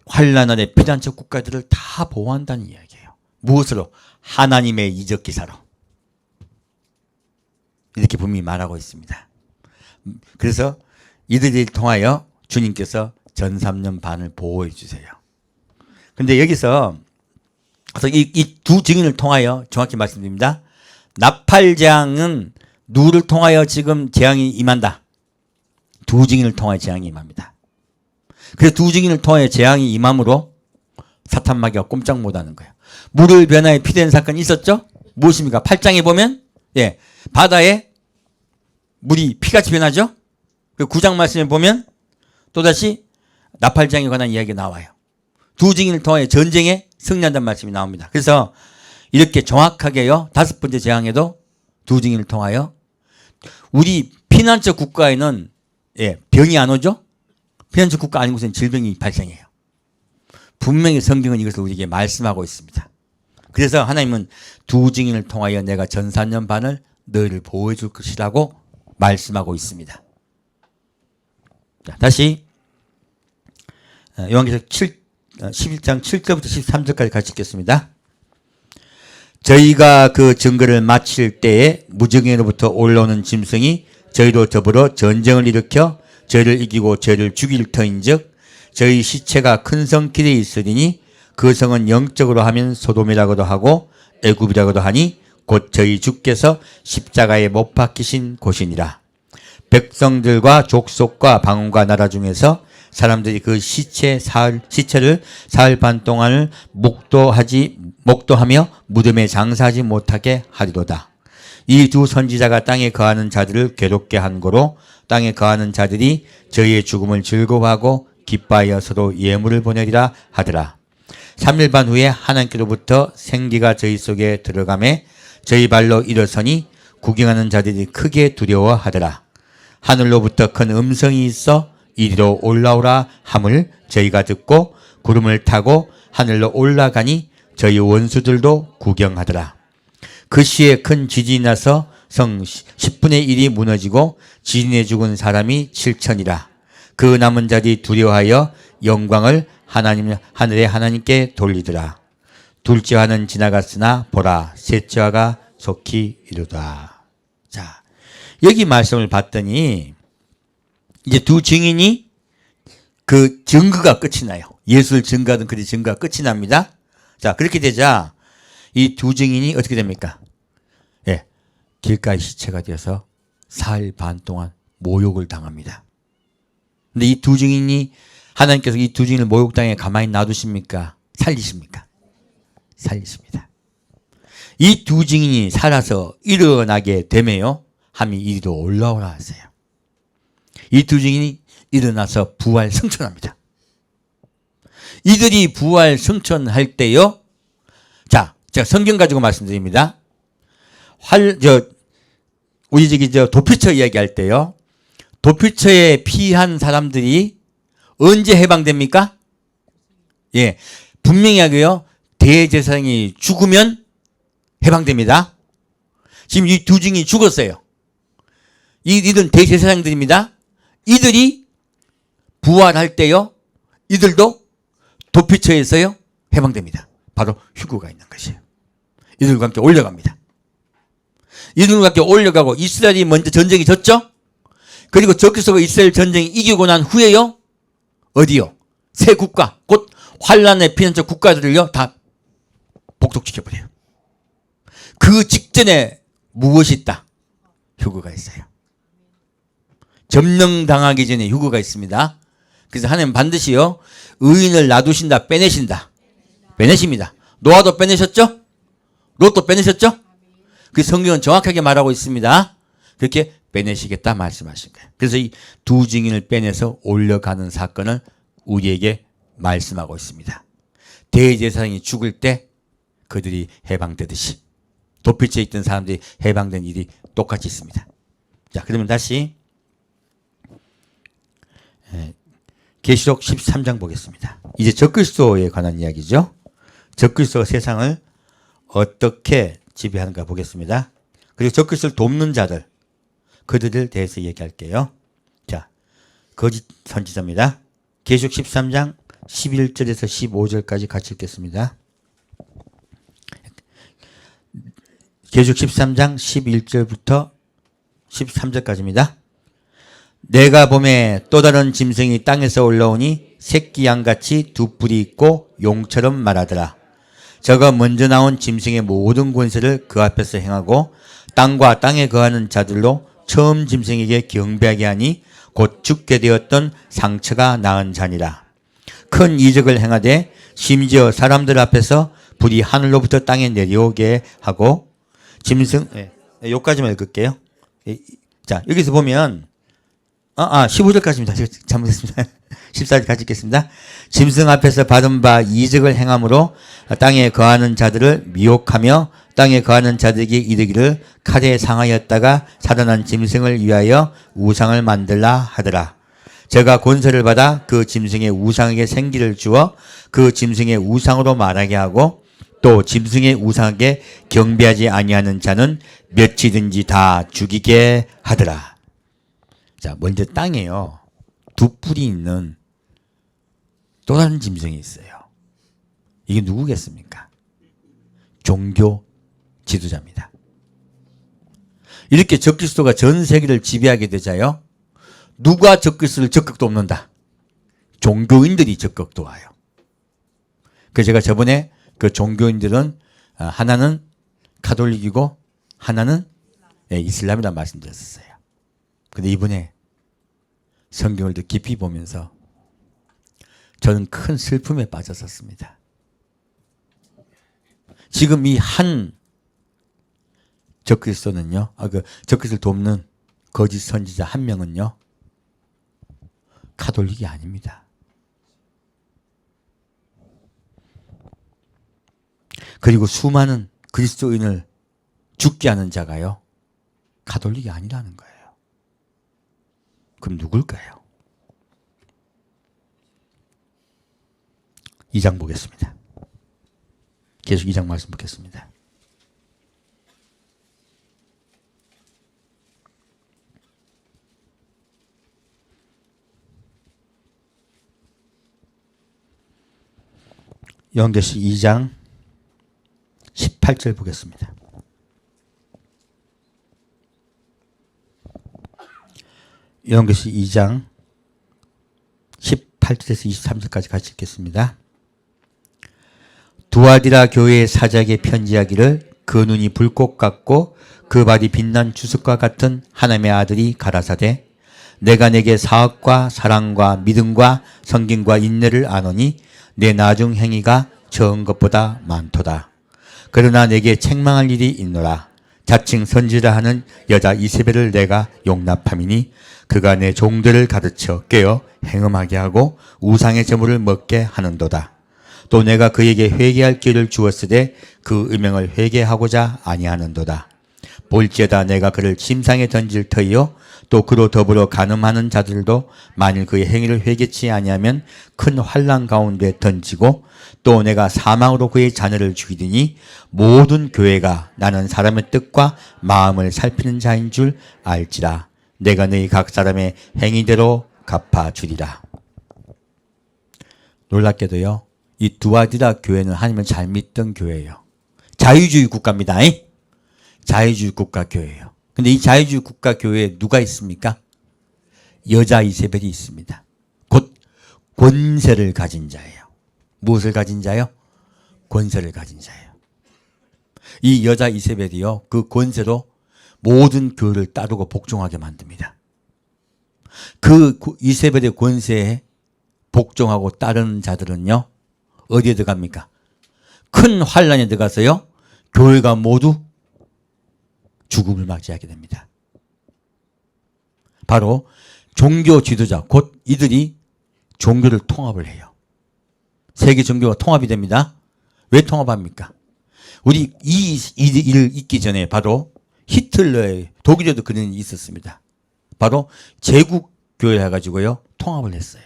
환난 아래 피난처 국가들을 다 보호한다는 이야기예요. 무엇으로? 하나님의 이적 기사로. 이렇게 분명히 말하고 있습니다. 그래서 이들을 통하여 주님께서 전 3년 반을 보호해 주세요. 근데 여기서 이 두 증인을 통하여 정확히 말씀드립니다. 나팔재앙은 누구를 통하여 지금 재앙이 임한다? 두 증인을 통하여 재앙이 임합니다. 그래서 두 증인을 통하여 재앙이 임함으로 사탄 마귀가 꼼짝 못하는 거예요. 물을 변화에 피된 사건이 있었죠? 무엇입니까? 8장에 보면 바다에 물이 피같이 변하죠? 그 9장 말씀에 보면 또다시 나팔장에 관한 이야기가 나와요. 두 증인을 통해 전쟁에 승리한다는 말씀이 나옵니다. 그래서 이렇게 정확하게요. 5번째 재앙에도 두 증인을 통하여 우리 피난처 국가에는 병이 안 오죠? 피난처 국가 아닌 곳에는 질병이 발생해요. 분명히 성경은 이것을 우리에게 말씀하고 있습니다. 그래서 하나님은 두 증인을 통하여 내가 전 4년 반을 너희를 보호해 줄 것이라고 말씀하고 있습니다. 자, 다시 요한계시록 11장 7절부터 13절까지 같이 읽겠습니다. 저희가 그 증거를 마칠 때에 무정에로부터 올라오는 짐승이 저희로 더불어 전쟁을 일으켜 저희를 이기고 저희를 죽일 터인즉 저희 시체가 큰 성 길에 있으리니 그 성은 영적으로 하면 소돔이라고도 하고 애굽이라고도 하니 곧 저희 주께서 십자가에 못 박히신 곳이니라. 백성들과 족속과 방언과 나라 중에서 사람들이 그 시체를 사흘 반 동안을 목도하며 무덤에 장사하지 못하게 하리로다. 이 두 선지자가 땅에 거하는 자들을 괴롭게 한 거로 땅에 거하는 자들이 저희의 죽음을 즐거워하고 기뻐하여 서로 예물을 보내리라 하더라. 3일 반 후에 하나님께로부터 생기가 저희 속에 들어가매 저희 발로 일어서니 구경하는 자들이 크게 두려워하더라. 하늘로부터 큰 음성이 있어 이리로 올라오라 함을 저희가 듣고 구름을 타고 하늘로 올라가니 저희 원수들도 구경하더라. 그 시에 큰 지진이 나서 성 10분의 1이 무너지고 지진에 죽은 사람이 7천이라. 그 남은 자들이 두려워하여 영광을 하늘의 하나님께 돌리더라. 둘째화는 지나갔으나 보라 셋째화가 속히 이르다. 자, 여기 말씀을 봤더니 이제 두 증인이 그 증거가 끝이 나요. 예수를 증거하던 그 증거가 끝이 납니다. 자, 그렇게 되자 이 두 증인이 어떻게 됩니까? 길가의 시체가 되어서 사흘 반 동안 모욕을 당합니다. 근데 이 두 증인이 하나님께서 이 두 증인을 모욕당해 가만히 놔두십니까? 살리십니까? 살리십니다. 이 두 증인이 살아서 일어나게 되면요, 함이 이리로 올라오라 하세요. 이 두 증인이 일어나서 부활 승천합니다. 이들이 부활 승천할 때요, 자, 제가 성경 가지고 말씀드립니다. 우리 도피처 이야기할 때요, 도피처에 피한 사람들이 언제 해방됩니까? 분명히 하고요, 대제사장이 죽으면 해방됩니다. 지금 이 두 증인이 죽었어요. 이들은 대제사장들입니다. 이들이 부활할 때요, 이들도 도피처에서요, 해방됩니다. 바로 휴거가 있는 것이에요. 이들과 함께 올려갑니다. 이들과 함께 올려가고 이스라엘이 먼저 전쟁이 졌죠? 그리고 적그리스도가 이스라엘 전쟁이 이기고 난 후에요, 어디요? 새 국가, 곧 환란의 피난처 국가들을요, 다 복독시켜버려요. 그 직전에 무엇이 있다? 휴거가 있어요. 점령당하기 전에 휴거가 있습니다. 그래서 하나님 반드시요, 의인을 놔두신다, 빼내신다. 빼내십니다. 노아도 빼내셨죠? 롯도 빼내셨죠? 그 성경은 정확하게 말하고 있습니다. 그렇게 빼내시겠다 말씀하신 거예요. 그래서 이 두 증인을 빼내서 올려가는 사건을 우리에게 말씀하고 있습니다. 대제사장이 죽을 때 그들이 해방되듯이 도피처에 있던 사람들이 해방된 일이 똑같이 있습니다. 자, 그러면 다시 계시록 13장 보겠습니다. 이제 적그리스도에 관한 이야기죠. 적그리스도가 세상을 어떻게 지배하는가 보겠습니다. 그리고 적그리스도를 돕는 자들, 그들에 대해서 얘기할게요. 자, 거짓 선지자입니다. 계시록 13장 11절에서 15절까지 같이 읽겠습니다. 계시록 13장 11절부터 13절까지입니다. 내가 봄에 또 다른 짐승이 땅에서 올라오니 새끼 양같이 두 뿔이 있고 용처럼 말하더라. 저가 먼저 나온 짐승의 모든 권세를 그 앞에서 행하고 땅과 땅에 거하는 자들로 처음 짐승에게 경배하게 하니 곧 죽게 되었던 상처가 나은 자니라. 큰 이적을 행하되 심지어 사람들 앞에서 불이 하늘로부터 땅에 내려오게 하고 짐승, 여기까지만 읽을게요. 자, 여기서 보면 15절까지입니다. 잘못했습니다. 14절까지 읽겠습니다. 짐승 앞에서 받은 바 이적을 행함으로 땅에 거하는 자들을 미혹하며 땅에 거하는 자들에게 이르기를 칼에 상하였다가 살아난 짐승을 위하여 우상을 만들라 하더라. 제가 권세를 받아 그 짐승의 우상에게 생기를 주어 그 짐승의 우상으로 말하게 하고 또 짐승의 우상에게 경배하지 아니하는 자는 몇이든지 다 죽이게 하더라. 자, 먼저 땅에요. 두 뿔이 있는 또 다른 짐승이 있어요. 이게 누구겠습니까? 종교 지도자입니다. 이렇게 적그리스도가 전 세계를 지배하게 되자요. 누가 적그리스도를 적극 돕는다? 종교인들이 적극 도와요. 그래서 제가 저번에 그 종교인들은 하나는 가톨릭이고 하나는 이슬람이라는 말씀드렸었어요. 근데 이번에 성경을 더 깊이 보면서 저는 큰 슬픔에 빠졌었습니다. 지금 이 한 적그리스도는요, 적그리스도를 돕는 거짓 선지자 한 명은요, 가톨릭이 아닙니다. 그리고 수많은 그리스도인을 죽게 하는 자가요, 가톨릭이 아니라는 거예요. 그럼 누굴까요? 2장 보겠습니다. 계속 2장 말씀 보겠습니다. 요한계시 2장 18절 보겠습니다. 요한계시 2장 18절에서 23절까지 같이 읽겠습니다. 두아디라 교회의 사자에게 편지하기를 그 눈이 불꽃 같고 그 발이 빛난 주석과 같은 하나님의 아들이 가라사대 내가 내게 사업과 사랑과 믿음과 성김과 인내를 아노니 내 나중 행위가 적은 것보다 많도다. 그러나 내게 책망할 일이 있노라. 자칭 선지라 하는 여자 이세벨을 내가 용납함이니 그가 내 종들을 가르쳐 깨어 행음하게 하고 우상의 제물을 먹게 하는도다. 또 내가 그에게 회개할 기회를 주었으되 그 음행을 회개하고자 아니하는도다. 볼지어다 내가 그를 침상에 던질 터이요 또 그로 더불어 간음하는 자들도 만일 그의 행위를 회개치 아니하면 큰 환난 가운데 던지고 또 내가 사망으로 그의 자녀를 죽이더니 모든 교회가 나는 사람의 뜻과 마음을 살피는 자인 줄 알지라. 내가 너희 각 사람의 행위대로 갚아주리라. 놀랍게도요, 이 두아디라 교회는 하나님을 잘 믿던 교회예요. 자유주의 국가입니다. 자유주의 국가 교회예요. 근데 이 자유주의 국가 교회에 누가 있습니까? 여자 이세벨이 있습니다. 곧 권세를 가진 자예요. 무엇을 가진 자요? 권세를 가진 자예요. 이 여자 이세벨이요, 그 권세로 모든 교회를 따르고 복종하게 만듭니다. 그 이세벨의 권세에 복종하고 따르는 자들은요, 어디에 들어갑니까? 큰 환란에 들어가서요, 교회가 모두 죽음을 맞이하게 됩니다. 바로 종교 지도자, 곧 이들이 종교를 통합을 해요. 세계 종교가 통합이 됩니다. 왜 통합합니까? 우리 이 일을 있기 전에 바로 히틀러의 독일에도 그런 일이 있었습니다. 바로 제국교회 해가지고요, 통합을 했어요.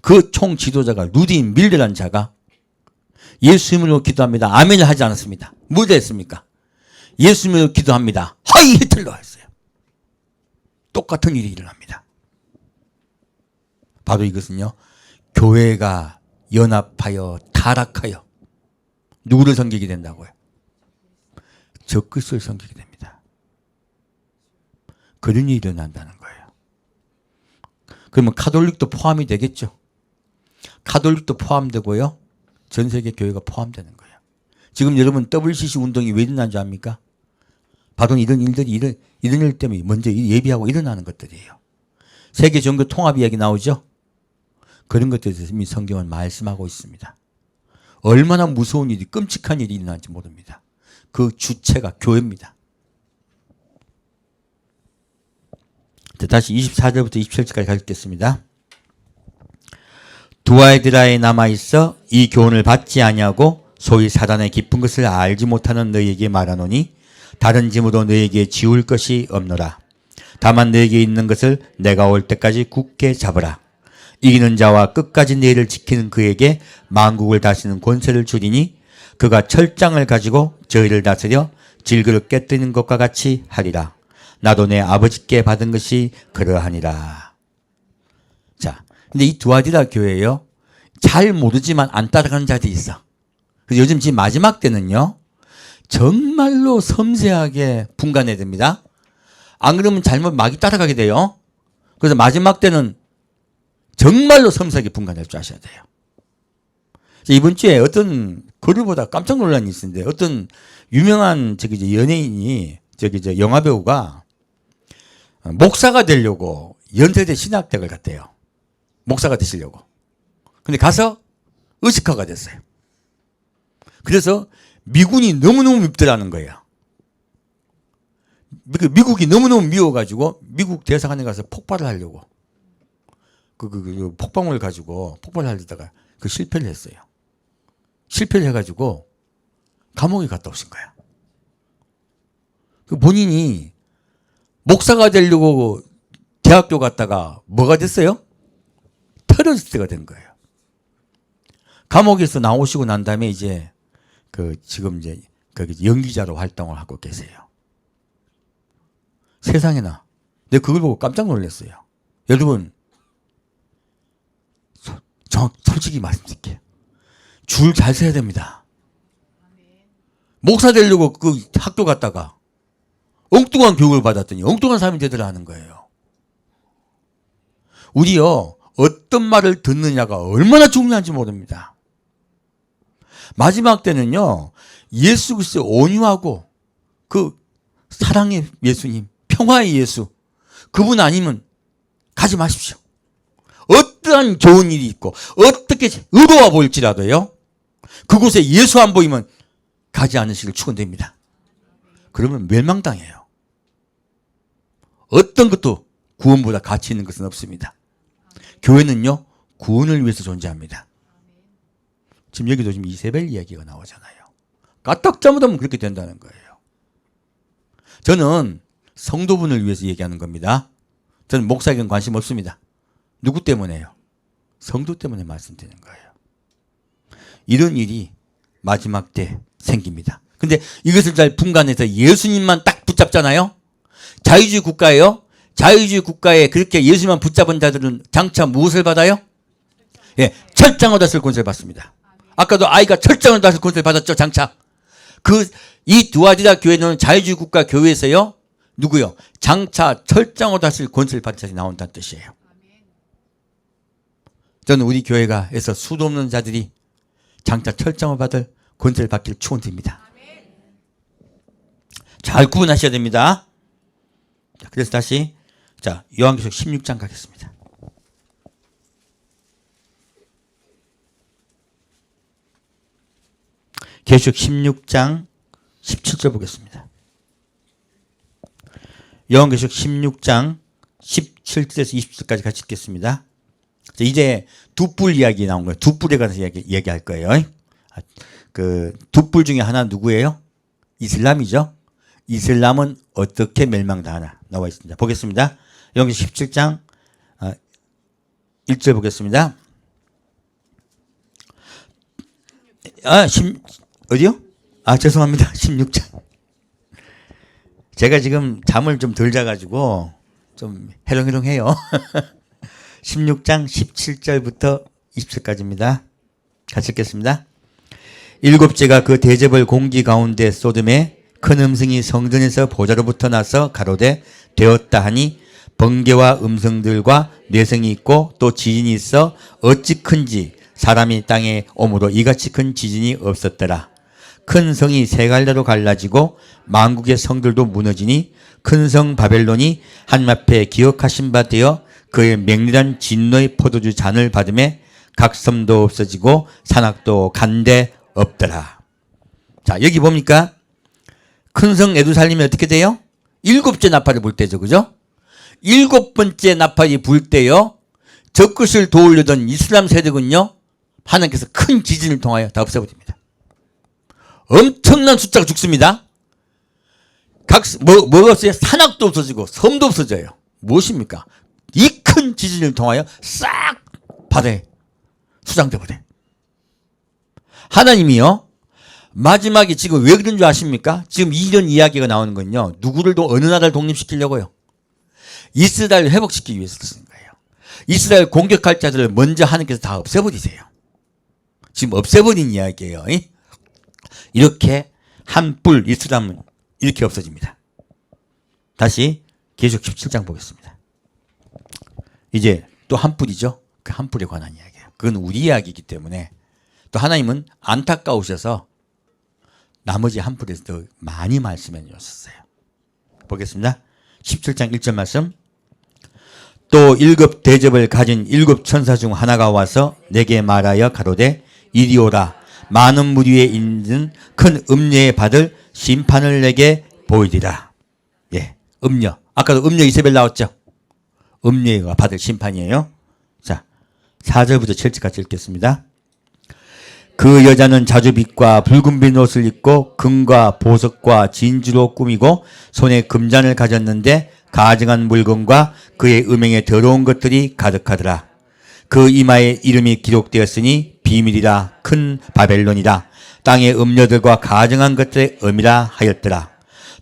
그 총 지도자가 루디 밀레라는 자가 예수님으로 기도합니다. 아멘을 하지 않았습니다. 뭘 했습니까? 예수님으로 기도합니다. 하이 히틀러 했어요. 똑같은 일이 일어납니다. 바로 이것은요, 교회가 연합하여 타락하여 누구를 섬기게 된다고요? 적그리스도를 섬기게 됩니다. 그런 일이 일어난다는 거예요. 그러면 카톨릭도 포함이 되겠죠. 카톨릭도 포함되고요. 전 세계 교회가 포함되는 거예요. 지금 여러분 WCC 운동이 왜 일어난 줄 압니까? 바로 이런 일들이 이런 일 때문에 먼저 예비하고 일어나는 것들이에요. 세계 종교 통합 이야기 나오죠? 그런 것들에 대해서 이미 성경은 말씀하고 있습니다. 얼마나 무서운 일이, 끔찍한 일이 일어날지 모릅니다. 그 주체가 교회입니다. 다시 24절부터 27절까지 읽겠습니다. 두아에드라에 남아있어 이 교훈을 받지 아니하고 소위 사단의 깊은 것을 알지 못하는 너희에게 말하노니 다른 짐으로 너희에게 지울 것이 없노라. 다만 너희에게 있는 것을 내가 올 때까지 굳게 잡으라. 이기는 자와 끝까지 내일을 지키는 그에게 만국을 다스리는 권세를 주리니 그가 철장을 가지고 저희를 다스려 질그릇 깨뜨리는 것과 같이 하리라. 나도 내 아버지께 받은 것이 그러하니라. 자, 근데 이 두아디라 교회요, 잘 모르지만 안 따라가는 자들이 있어. 그래서 요즘 지금 마지막 때는요, 정말로 섬세하게 분간해야 됩니다. 안 그러면 잘못 막이 따라가게 돼요. 그래서 마지막 때는 정말로 섬세하게 분간할 줄 아셔야 돼요. 이번 주에 어떤 글을 보다 깜짝 놀란 일이 있었는데, 어떤 유명한 연예인이 영화배우가 목사가 되려고 연세대 신학대학을 갔대요. 목사가 되시려고. 근데 가서 의식화가 됐어요. 그래서 미군이 너무너무 밉더라는 거예요. 미국이 너무너무 미워가지고 미국 대사관에 가서 폭발을 하려고 그 폭발물을 가지고 폭발을 하려다가 그 실패를 했어요. 실패를 해가지고 감옥에 갔다 오신 거야. 그 본인이 목사가 되려고 대학교 갔다가 뭐가 됐어요? 테러리스트가 된 거예요. 감옥에서 나오시고 난 다음에 이제 지금 거기 연기자로 활동을 하고 계세요. 세상에나. 내가 그걸 보고 깜짝 놀랐어요. 여러분, 솔직히 말씀드릴게요. 줄 잘 서야 됩니다. 목사 되려고 그 학교 갔다가 엉뚱한 교육을 받았더니 엉뚱한 사람이 되더라 하는 거예요. 우리요, 어떤 말을 듣느냐가 얼마나 중요한지 모릅니다. 마지막 때는요, 예수 그리스도의 온유하고 그 사랑의 예수님, 평화의 예수, 그분 아니면 가지 마십시오. 어떠한 좋은 일이 있고 어떻게 의로워 보일지라도요, 그곳에 예수 안 보이면 가지 않으시길 축원됩니다. 그러면 멸망당해요. 어떤 것도 구원보다 가치 있는 것은 없습니다. 교회는요, 구원을 위해서 존재합니다. 지금 여기도 지금 이세벨 이야기가 나오잖아요. 까딱 잘못하면 그렇게 된다는 거예요. 저는 성도분을 위해서 얘기하는 겁니다. 저는 목사에게는 관심 없습니다. 누구 때문에요? 성도 때문에 말씀드리는 거예요. 이런 일이 마지막 때 생깁니다. 근데 이것을 잘 분간해서 예수님만 딱 붙잡잖아요. 자유주의 국가예요. 자유주의 국가에 그렇게 예수님만 붙잡은 자들은 장차 무엇을 받아요? 예, 철장을 다스릴 권세를 받습니다. 아까도 아이가 철장을 다스릴 권세를 받았죠, 장차. 이 두아디라 교회는 자유주의 국가 교회에서요, 누구요? 장차 철장을 다스릴 권세를 받은 자들이 나온다는 뜻이에요. 저는 우리 교회가 해서 수도 없는 자들이 장차 철장을 받을 권세를 받기를 축원드립니다. 잘 구분하셔야 됩니다. 그래서 다시 요한계시록 16장 가겠습니다. 계시록 16장 17절 보겠습니다. 요한계시록 16장 17절에서 20절까지 같이 읽겠습니다. 이제 두 뿔 이야기 나온 거예요. 두 뿔에 관해서 얘기할 거예요. 그 두 뿔 중에 하나 누구예요? 이슬람이죠. 이슬람은 어떻게 멸망당하나 나와 있습니다. 보겠습니다. 요한계시록 17장 1절 보겠습니다. 어디요? 죄송합니다. 16장. 제가 지금 잠을 좀 덜 자가지고 좀 해롱해롱해요. 16장 17절부터 20절까지입니다. 같이 읽겠습니다. 일곱째가 그 대접을 공기 가운데 쏟음에 큰 음성이 성전에서 보좌로부터 나서 가로되 되었다 하니 번개와 음성들과 뇌성이 있고 또 지진이 있어 어찌 큰지 사람이 땅에 오므로 이같이 큰 지진이 없었더라. 큰 성이 세 갈래로 갈라지고 만국의 성들도 무너지니 큰 성 바벨론이 하나님 앞에 기억하신 바 되어 그의 맹렬한 진노의 포도주 잔을 받음에 각 섬도 없어지고 산악도 간데 없더라. 자, 여기 봅니까? 큰 성 예루살렘이 어떻게 돼요? 7째 나팔을 불 때죠. 그죠? 7번째 나팔이 불 때요. 젖것을 도우려던 이슬람 세력은요. 하나님께서 큰 지진을 통하여 다 없애버립니다. 엄청난 숫자가 죽습니다. 뭐가 없어요? 산악도 없어지고 섬도 없어져요. 무엇입니까? 이 큰 지진을 통하여 싹 바다에 수장돼 버려요. 하나님이요. 마지막에 지금 왜 그런 줄 아십니까? 지금 이런 이야기가 나오는 건요. 누구를 어느 나라를 독립시키려고요? 이스라엘을 회복시키기 위해서 쓰는 거예요. 이스라엘 공격할 자들을 먼저 하나님께서 다 없애버리세요. 지금 없애버린 이야기예요. 이렇게 한뿔 이스라엘은 이렇게 없어집니다. 다시 계속 17장 보겠습니다. 이제 또 한뿔이죠. 그 한뿔에 관한 이야기예요. 그건 우리 이야기이기 때문에 또 하나님은 안타까우셔서 나머지 한뿔에서 더 많이 말씀해 주셨어요. 보겠습니다. 17장 1절 말씀. 또 7 대접을 가진 7 천사 중 하나가 와서 내게 말하여 가로되 이리 오라. 많은 무리에 있는 큰 음녀에 받을 심판을 내게 보이리라. 예, 음녀. 아까도 음녀 이세벨 나왔죠? 음녀가 받을 심판이에요. 자, 4절부터 7절까지 읽겠습니다. 그 여자는 자주빛과 붉은빛 옷을 입고 금과 보석과 진주로 꾸미고 손에 금잔을 가졌는데 가증한 물건과 그의 음행에 더러운 것들이 가득하더라. 그 이마에 이름이 기록되었으니 비밀이라 큰 바벨론이라 땅의 음녀들과 가증한 것들의 음이라 하였더라.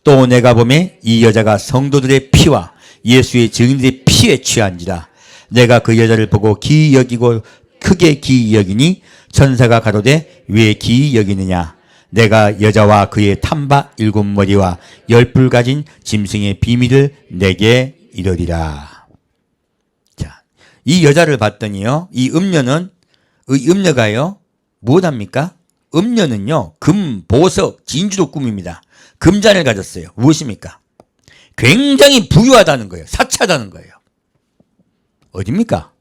또 내가 보매 이 여자가 성도들의 피와 예수의 증인들의 피에 취한지라. 내가 그 여자를 보고 기이 여기고 크게 기이 여기니 천사가 가로되 왜 기이 여기느냐. 내가 여자와 그의 탐바 7머리와 10뿔 가진 짐승의 비밀을 내게 이르리라. 자, 이 여자를 봤더니요. 이 음녀가요. 무엇합니까? 음녀는요. 금, 보석, 진주로 꾸밉니다. 금잔을 가졌어요. 무엇입니까? 굉장히 부유하다는 거예요. 사치하다는 거예요. 어딥니까?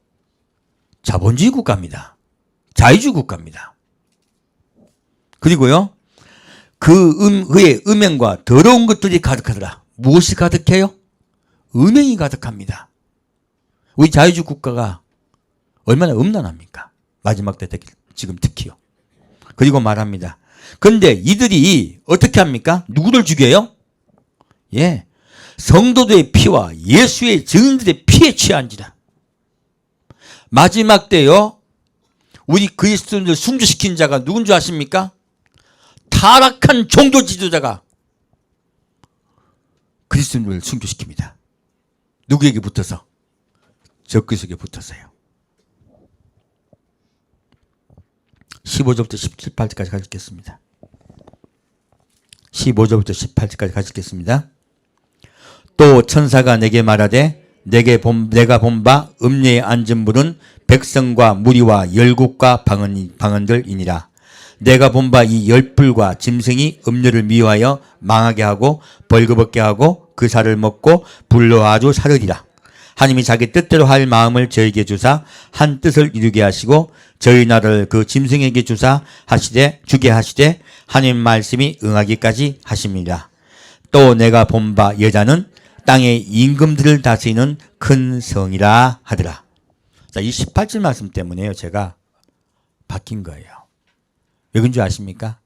자본주의 국가입니다. 자유주의 국가입니다. 그리고요. 그의 음행과 더러운 것들이 가득하더라. 무엇이 가득해요? 음행이 가득합니다. 우리 자유주의 국가가 얼마나 음란합니까? 마지막 때 지금 특히요. 그리고 말합니다. 근데 이들이 어떻게 합니까? 누구를 죽여요? 예. 성도들의 피와 예수의 증인들의 피에 취한지라. 마지막 때요. 우리 그리스도인들 순교시킨 자가 누군 줄 아십니까? 타락한 종교 지도자가 그리스도인들을 순교시킵니다. 누구에게 붙어서? 적그리스도에게 붙어서요. 15절부터 17, 18절까지 가르치겠습니다. 15절부터 18절까지 가르치겠습니다. 또 천사가 내게 말하되 내가 본 바 음녀에 앉은 분은 백성과 무리와 열국과 방언들이니라. 내가 본 바 이 10뿔과 짐승이 음녀를 미워하여 망하게 하고 벌거벗게 하고 그 살을 먹고 불로 아주 사르리라. 하나님이 자기 뜻대로 할 마음을 저에게 주사 한 뜻을 이루게 하시고 저희 나라를 그 짐승에게 주사 주게 하시되 하나님 말씀이 응하기까지 하십니다. 또 내가 본 바 여자는 땅의 임금들을 다스리는 큰 성이라 하더라. 자, 이 18절 말씀 때문에요. 제가 바뀐 거예요. 왜 그런 줄 아십니까?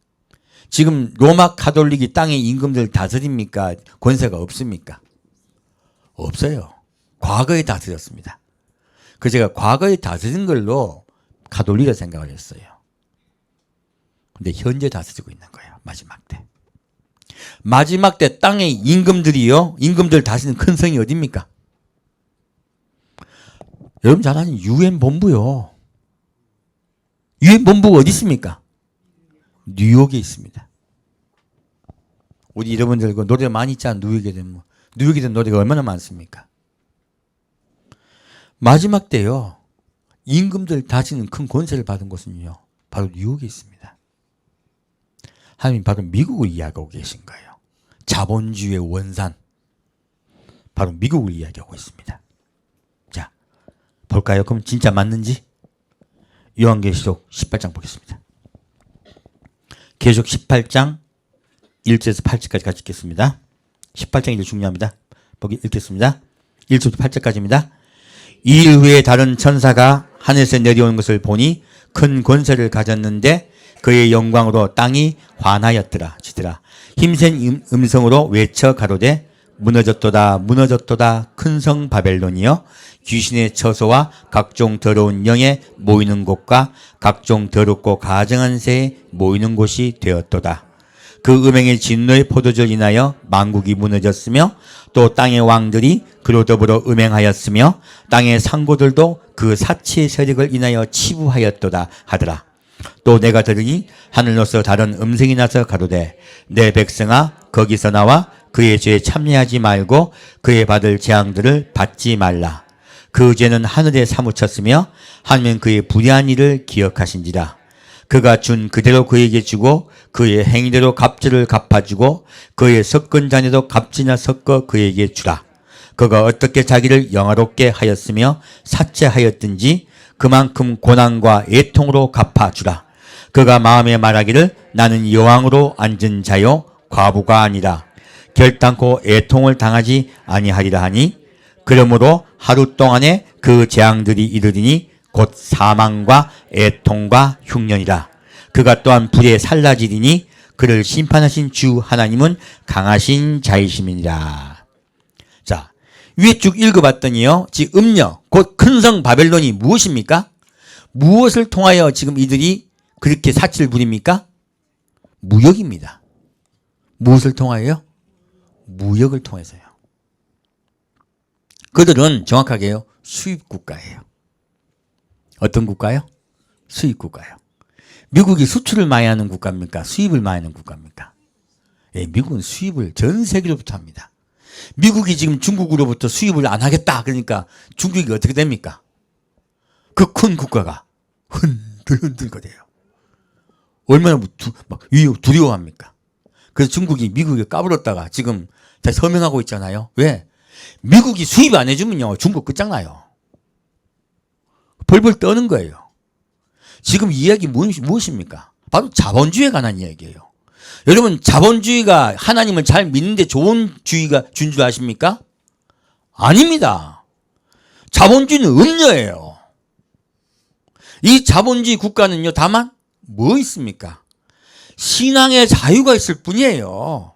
지금 로마 가톨릭이 땅의 임금들을 다스립니까? 권세가 없습니까? 없어요. 과거에 다스렸습니다. 그래서 제가 과거에 다스린 걸로 가톨릭이라 생각을 했어요. 근데 현재 다스리고 있는 거예요. 마지막 때. 마지막 때 땅의 임금들이요. 임금들 다스리는 큰 성이 어디입니까? 여러분 잘 아는 UN 본부요. UN 본부가 어디 있습니까? 뉴욕에 있습니다. 우리 여러분들 그 노래 많이 있잖아. 누이게 된 뭐. 누이게 된 노래가 얼마나 많습니까? 마지막 때요. 임금들 다스리는 큰 권세를 받은 곳은요. 바로 뉴욕에 있습니다. 하나님 바로 미국을 이야기하고 계신 거예요. 자본주의의 원산. 바로 미국을 이야기하고 있습니다. 자, 볼까요? 그럼 진짜 맞는지? 요한계시록 18장 보겠습니다. 계시록 18장 1절에서 8절까지 같이 읽겠습니다. 18장이 제일 중요합니다. 보기 읽겠습니다. 1절부터 8절까지입니다. 이 일 후에 다른 천사가 하늘에서 내려오는 것을 보니 큰 권세를 가졌는데 그의 영광으로 땅이 환하였더라. 지더라. 힘센 음성으로 외쳐 가로되 무너졌도다 무너졌도다 큰 성 바벨론이여 귀신의 처소와 각종 더러운 영에 모이는 곳과 각종 더럽고 가증한 새에 모이는 곳이 되었도다. 그 음행의 진노의 포도주를 인하여 만국이 무너졌으며 또 땅의 왕들이 그로 더불어 음행하였으며 땅의 상고들도 그 사치의 세력을 인하여 치부하였도다 하더라. 또 내가 들으니 하늘로서 다른 음성이 나서 가로되 내 백성아 거기서 나와 그의 죄에 참여하지 말고 그의 받을 재앙들을 받지 말라. 그 죄는 하늘에 사무쳤으며 하나님은 그의 불의한 일을 기억하신지라. 그가 준 그대로 그에게 주고 그의 행위대로 값지를 갚아주고 그의 섞은 잔에도 값지나 섞어 그에게 주라. 그가 어떻게 자기를 영화롭게 하였으며 사채하였든지 그만큼 고난과 애통으로 갚아주라. 그가 마음에 말하기를 나는 여왕으로 앉은 자요 과부가 아니라 결단코 애통을 당하지 아니하리라 하니 그러므로 하루 동안에 그 재앙들이 이르리니 곧 사망과 애통과 흉년이라. 그가 또한 불에 살라지리니 그를 심판하신 주 하나님은 강하신 자이심이니라. 자, 위에 쭉 읽어봤더니요. 지금 음녀, 곧 큰 성 바벨론이 무엇입니까? 무엇을 통하여 지금 이들이 그렇게 사치를 부립니까? 무역입니다. 무엇을 통하여요? 무역을 통해서요. 그들은 정확하게요. 수입국가예요. 어떤 국가요? 수입국가요. 미국이 수출을 많이 하는 국가입니까? 수입을 많이 하는 국가입니까? 예, 미국은 수입을 전 세계로부터 합니다. 미국이 지금 중국으로부터 수입을 안 하겠다. 그러니까 중국이 어떻게 됩니까? 그 큰 국가가 흔들거려요. 얼마나 막 두려워합니까? 그래서 중국이 미국에 까불었다가 지금 다시 서명하고 있잖아요. 왜? 미국이 수입 안 해주면요. 중국 끝장나요. 벌벌 떠는 거예요. 지금 이야기 무엇입니까? 바로 자본주의에 관한 이야기예요. 여러분 자본주의가 하나님을 잘 믿는데 좋은 주의가 준 줄 아십니까? 아닙니다. 자본주의는 음녀예요. 이 자본주의 국가는요. 다만 뭐 있습니까? 신앙의 자유가 있을 뿐이에요.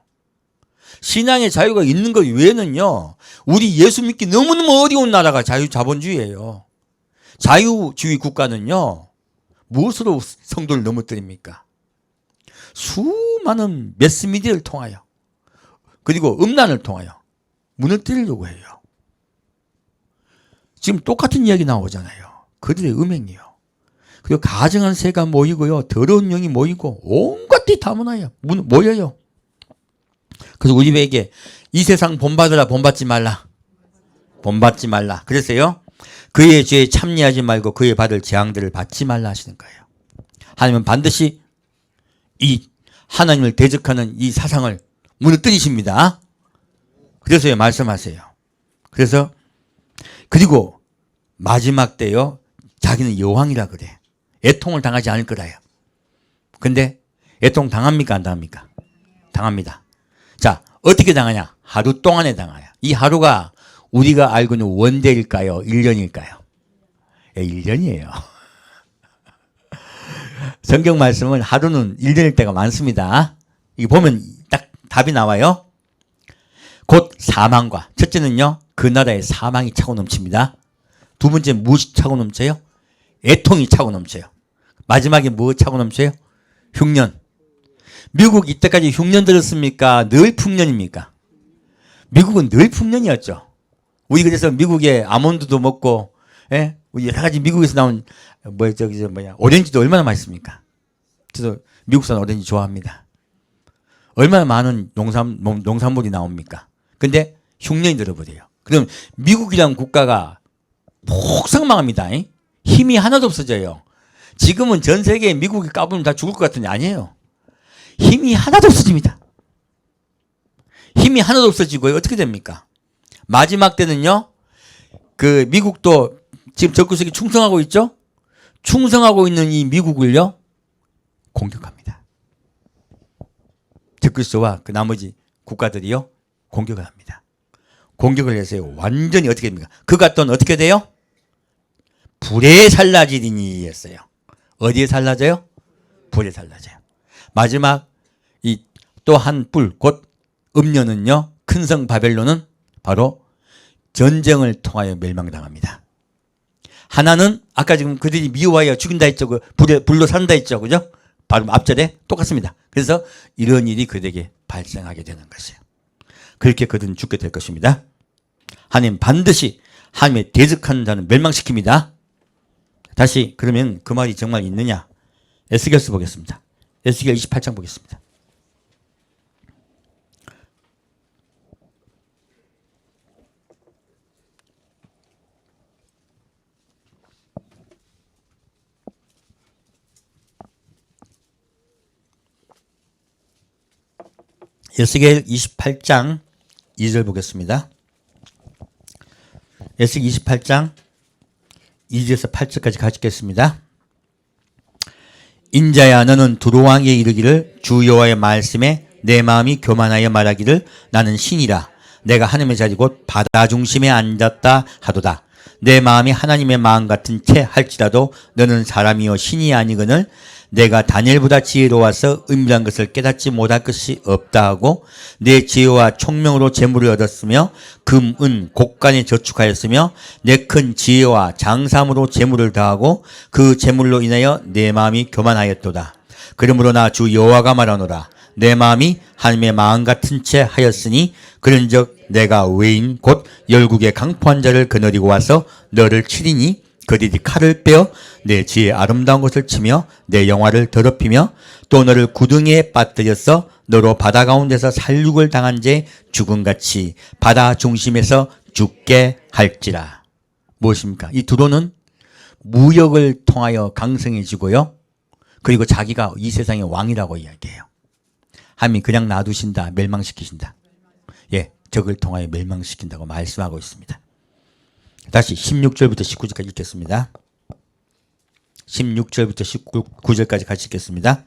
신앙의 자유가 있는 것 외에는요. 우리 예수 믿기 너무너무 어려운 나라가 자본주의예요. 자유주의 국가는요. 무엇으로 성도를 넘어뜨립니까? 수많은 매스미디어를 통하여 그리고 음란을 통하여 무너뜨리려고 해요. 지금 똑같은 이야기 나오잖아요. 그들의 음행이요. 그리고 가증한 새가 모이고요. 더러운 영이 모이고 온갖 데 다 모여요. 그래서 우리에게 이 세상 본받으라 본받지 말라. 본받지 말라. 그래서요. 그의 죄에 참여하지 말고 그의 받을 재앙들을 받지 말라 하시는 거예요. 하나님은 반드시 이 하나님을 대적하는 이 사상을 무너뜨리십니다. 그래서요 말씀하세요. 그래서 그리고 마지막 때요 자기는 여왕이라 그래. 애통을 당하지 않을 거라요. 근데 애통 당합니까 안 당합니까? 당합니다. 자 어떻게 당하냐? 하루 동안에 당하냐. 이 하루가 우리가 알고 있는 원대일까요? 1년일까요? 예, 1년이에요. 성경 말씀은 하루는 1년일 때가 많습니다. 이거 보면 딱 답이 나와요. 곧 사망과 첫째는요. 그 나라에 사망이 차고 넘칩니다. 두 번째 무엇이 차고 넘쳐요? 애통이 차고 넘쳐요. 마지막에 뭐 차고 넘쳐요? 흉년. 미국 이때까지 흉년 들었습니까? 늘 풍년입니까? 미국은 늘 풍년이었죠. 우리 그래서 미국에 아몬드도 먹고, 예? 우리 여러 가지 미국에서 나온 오렌지도 얼마나 맛있습니까? 저도 미국 사람 오렌지 좋아합니다. 얼마나 많은 농산물이 나옵니까? 근데 흉년이 들어버려요. 그럼 미국이라는 국가가 폭삭망합니다. 힘이 하나도 없어져요. 지금은 전 세계에 미국이 까부면 다 죽을 것 같은데 아니에요. 힘이 하나도 없어집니다. 힘이 하나도 없어지고 어떻게 됩니까? 마지막 때는요. 그 미국도 지금 적구석이 충성하고 있죠? 충성하고 있는 이 미국을요. 공격합니다. 적그리스도와 그 나머지 국가들이요. 공격을 합니다. 공격을 해서요. 완전히 어떻게 됩니까? 그가 또는 어떻게 돼요? 불에 살라지리니 했어요. 어디에 살라져요? 불에 살라져요. 마지막 이 또 한 뿔 곧 음료는요. 큰 성 바벨론은 바로 전쟁을 통하여 멸망당합니다. 하나는 아까 지금 그들이 미워하여 죽인다 했죠. 그 불로 산다 했죠. 그죠? 바로 앞절에 똑같습니다. 그래서 이런 일이 그들에게 발생하게 되는 것이에요. 그렇게 그들은 죽게 될 것입니다. 하나님 반드시 하나님의 대적하는 자는 멸망시킵니다. 다시 그러면 그 말이 정말 있느냐? 에스겔서 보겠습니다. 에스겔 28장 보겠습니다. 에스겔 28장 2절 보겠습니다. 에스겔 28장 2절에서 8절까지 가지겠습니다. 인자야 너는 두로왕에게 이르기를 주 여호와의 말씀에 내 마음이 교만하여 말하기를 나는 신이라 내가 하나님의 자리 곧 바다 중심에 앉았다 하도다. 내 마음이 하나님의 마음 같은 채 할지라도 너는 사람이요 신이 아니거늘 내가 다니엘보다 지혜로워서 은밀한 것을 깨닫지 못할 것이 없다 하고 내 지혜와 총명으로 재물을 얻었으며 금, 은, 곡간에 저축하였으며 내 큰 지혜와 장삼으로 재물을 다하고 그 재물로 인하여 내 마음이 교만하였도다. 그러므로 나 주 여호와가 말하노라. 내 마음이 하나님의 마음 같은 채 하였으니 그런즉 내가 외인 곧 열국의 강포한 자를 거느리고 와서 너를 치리니 그들이 칼을 빼어 내 지혜의 아름다운 것을 치며 내 영화를 더럽히며 또 너를 구덩이에 빠뜨려서 너로 바다 가운데서 살육을 당한 제 죽음같이 바다 중심에서 죽게 할지라. 무엇입니까? 이 두로는 무역을 통하여 강성해지고요. 그리고 자기가 이 세상의 왕이라고 이야기해요. 하나님이 그냥 놔두신다. 멸망시키신다. 예, 적을 통하여 멸망시킨다고 말씀하고 있습니다. 다시 16절부터 19절까지 읽겠습니다. 16절부터 19절까지 같이 읽겠습니다.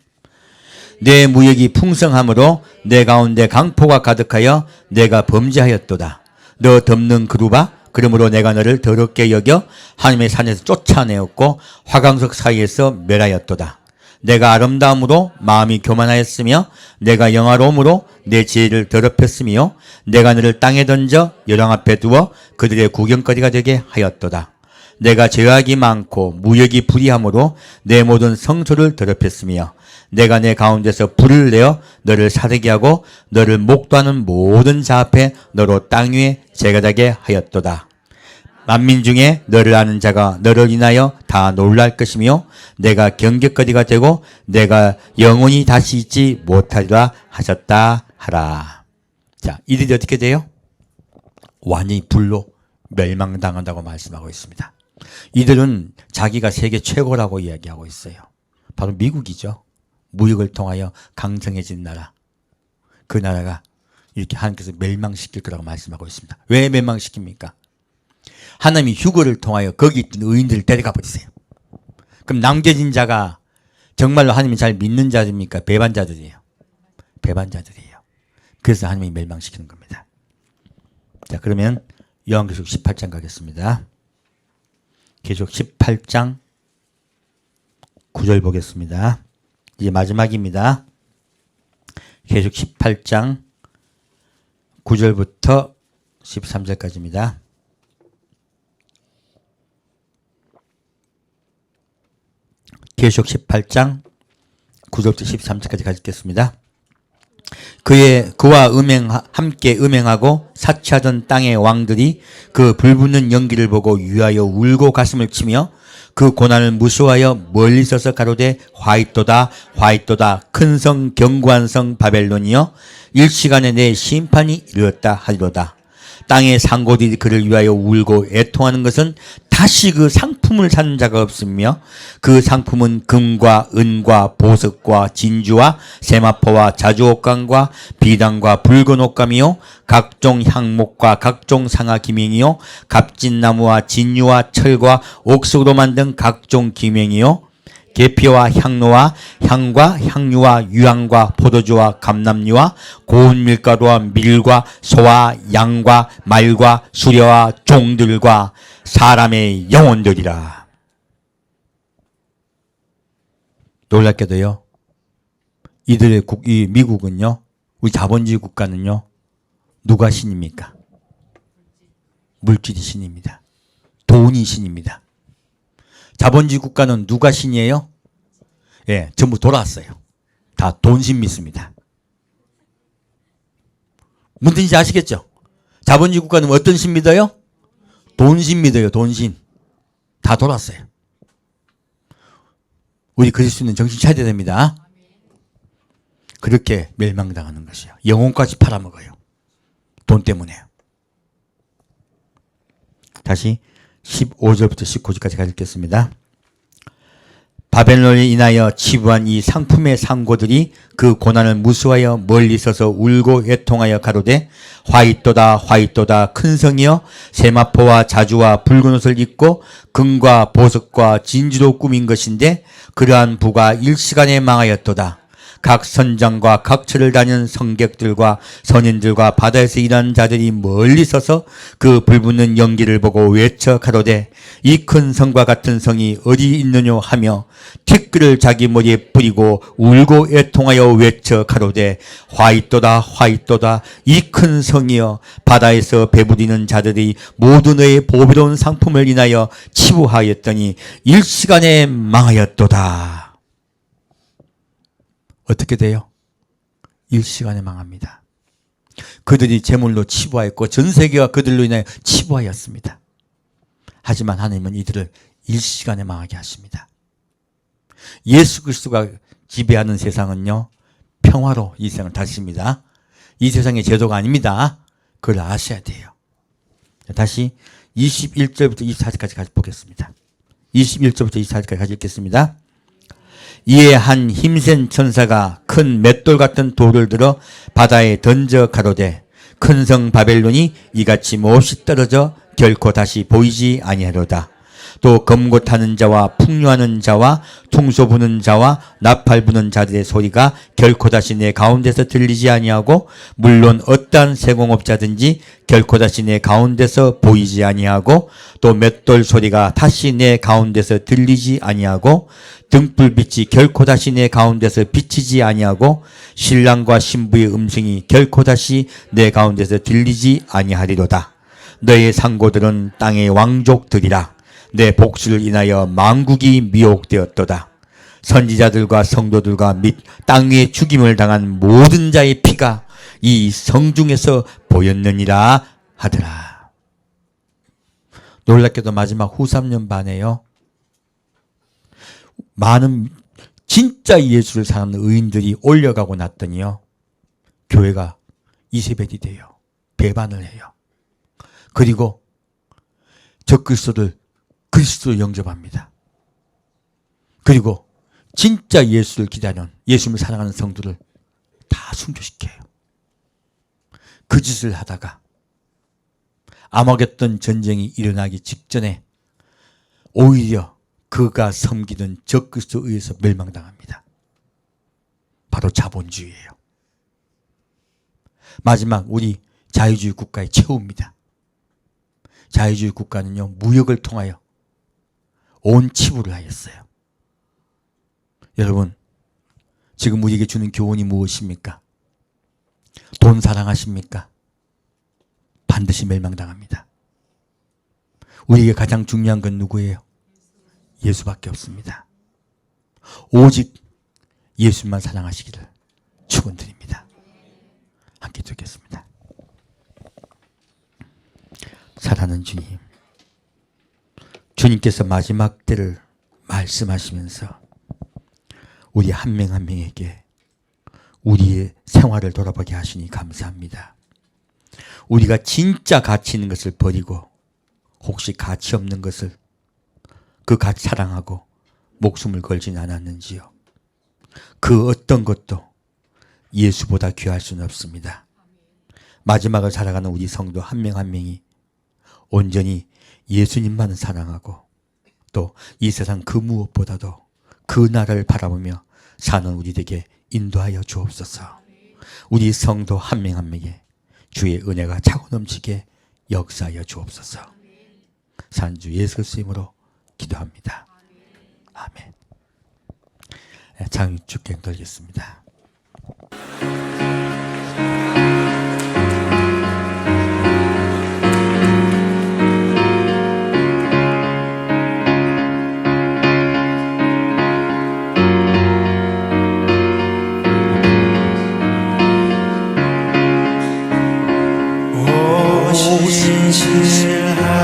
내 무역이 풍성함으로 내 가운데 강포가 가득하여 내가 범죄하였도다. 너 덮는 그루바 그러므로 내가 너를 더럽게 여겨 하나님의 산에서 쫓아내었고 화강석 사이에서 멸하였도다. 내가 아름다움으로 마음이 교만하였으며 내가 영화로움으로 내 지혜를 더럽혔으며 내가 너를 땅에 던져 여랑 앞에 두어 그들의 구경거리가 되게 하였도다. 내가 죄악이 많고 무역이 불의함으로 내 모든 성소를 더럽혔으며 내가 내 가운데서 불을 내어 너를 사르게 하고 너를 목도하는 모든 자 앞에 너로 땅 위에 재가 되게 하였도다. 만민 중에 너를 아는 자가 너를 인하여 다 놀랄 것이며 내가 경계거리가 되고 내가 영원히 다시 잊지 못하리라 하셨다 하라. 자, 이들이 어떻게 돼요? 완전히 불로 멸망당한다고 말씀하고 있습니다. 이들은 자기가 세계 최고라고 이야기하고 있어요. 바로 미국이죠. 무역을 통하여 강성해진 나라. 그 나라가 이렇게 하나님께서 멸망시킬 거라고 말씀하고 있습니다. 왜 멸망시킵니까? 하나님이 휴거를 통하여 거기 있던 의인들을 데려가 버리세요. 그럼 남겨진 자가 정말로 하나님이 잘 믿는 자입니까? 배반자들이에요. 배반자들이에요. 그래서 하나님이 멸망시키는 겁니다. 자, 그러면 요한계시록 18장 가겠습니다. 계속 18장 9절 보겠습니다. 이제 마지막입니다. 계속 18장 9절부터 13절까지입니다. 계시록 18장 9절부터 13절까지 가겠습니다. 그와 함께 음행하고 사치하던 땅의 왕들이 그 불붙는 연기를 보고 유하여 울고 가슴을 치며 그 고난을 무수하여 멀리 서서 가로되 화이토다 화이토다 큰 성 견고한 성 바벨론이여 일시간에 내 심판이 이르렀다 하리로다. 땅의 상고들이 그를 위하여 울고 애통하는 것은 다시 그 상품을 사는 자가 없으며 그 상품은 금과 은과 보석과 진주와 세마포와 자주옥감과 비단과 붉은 옷감이요 각종 향목과 각종 상하 기명이요 갑진나무와 진유와 철과 옥석으로 만든 각종 기명이요 계피와 향로와 향과 향유와 유향과 포도주와 감람류와 고운 밀가루와 밀과 소와 양과 말과 수레와 종들과 사람의 영혼들이라. 놀랍게도요, 이들의 이 미국은요, 우리 자본주의 국가는요, 누가 신입니까? 물질이 신입니다. 돈이 신입니다. 자본주의 국가는 누가 신이에요? 예, 전부 돌아왔어요. 다 돈신 믿습니다. 무슨 뜻인지 아시겠죠? 자본주의 국가는 어떤 신 믿어요? 돈신 믿어요. 돈신. 다 돌아왔어요. 우리 그리스도인은 정신 차려야 됩니다. 그렇게 멸망당하는 것이요. 영혼까지 팔아먹어요. 돈 때문에요. 다시 15절부터 19절까지 읽겠습니다. 바벨론을 인하여 치부한 이 상품의 상고들이 그 고난을 무수하여 멀리 서서 울고 애통하여 가로되 화이토다 화이토다 큰 성이여 세마포와 자주와 붉은 옷을 입고 금과 보석과 진주로 꾸민 것인데 그러한 부가 일시간에 망하였도다. 각 선장과 각 처를 다니는 성객들과 선인들과 바다에서 일하는 자들이 멀리 서서 그 불붙는 연기를 보고 외쳐 가로되 이 큰 성과 같은 성이 어디 있느냐 하며 티끌을 자기 머리에 뿌리고 울고 애통하여 외쳐 가로되 화이토다 화이토다 이 큰 성이여 바다에서 배부리는 자들이 모두 너의 보배로운 상품을 인하여 치부하였더니 일시간에 망하였도다. 어떻게 돼요? 일시간에 망합니다. 그들이 재물로 치부하였고 전 세계가 그들로 인하여 치부하였습니다. 하지만 하나님은 이들을 일시간에 망하게 하십니다. 예수 그리스도가 지배하는 세상은요, 평화로 이 세상을 다스립니다. 이 세상의 제도가 아닙니다. 그걸 아셔야 돼요. 다시 21절부터 24절까지 같이 보겠습니다. 21절부터 24절까지 같이 읽겠습니다. 이에 한 힘센 천사가 큰 맷돌 같은 돌을 들어 바다에 던져 가로되 큰 성 바벨론이 이같이 몹시 떨어져 결코 다시 보이지 아니하리로다. 또 검고 타는 자와 풍류하는 자와 통소 부는 자와 나팔 부는 자들의 소리가 결코 다시 내 가운데서 들리지 아니하고 물론 어떠한 세공업자든지 결코 다시 내 가운데서 보이지 아니하고 또 맷돌 소리가 다시 내 가운데서 들리지 아니하고 등불빛이 결코 다시 내 가운데서 비치지 아니하고 신랑과 신부의 음성이 결코 다시 내 가운데서 들리지 아니하리로다. 너의 상고들은 땅의 왕족들이라. 내 복수를 인하여 만국이 미혹되었도다. 선지자들과 성도들과 및 땅 위에 죽임을 당한 모든 자의 피가 이 성중에서 보였느니라 하더라. 놀랍게도 마지막 후 3년 반에요, 많은 진짜 예수를 사랑하는 의인들이 올려가고 났더니요, 교회가 이세벨이 돼요. 배반을 해요. 그리고 적그리스도를 그리스도로 영접합니다. 그리고 진짜 예수를 기다리는, 예수를 사랑하는 성도를 다 순교시켜요. 그 짓을 하다가 아마겟돈 전쟁이 일어나기 직전에 오히려 그가 섬기던 적그리스도에 의해서 멸망당합니다. 바로 자본주의예요. 마지막 우리 자유주의 국가의 최후입니다. 자유주의 국가는요, 무역을 통하여 온 치부를 하였어요. 여러분, 지금 우리에게 주는 교훈이 무엇입니까? 돈 사랑하십니까? 반드시 멸망당합니다. 우리에게 가장 중요한 건 누구예요? 예수밖에 없습니다. 오직 예수만 사랑하시기를 축원드립니다. 함께 듣겠습니다. 사랑하는 주님, 주님께서 마지막 때를 말씀하시면서 우리 한 명 한 명에게 우리의 생활을 돌아보게 하시니 감사합니다. 우리가 진짜 가치 있는 것을 버리고 혹시 가치 없는 것을 그 가치 사랑하고 목숨을 걸진 않았는지요. 그 어떤 것도 예수보다 귀할 수는 없습니다. 마지막을 살아가는 우리 성도 한 명 한 명이 온전히 예수님만을 사랑하고 또 이 세상 그 무엇보다도 그 나라를 바라보며 사는 우리에게 인도하여 주옵소서. 우리 성도 한 명 한 명에 주의 은혜가 차고 넘치게 역사하여 주옵소서. 산주 예수 그리스도의 이름으로 기도합니다. 아멘. 장유 축행 돌리겠습니다.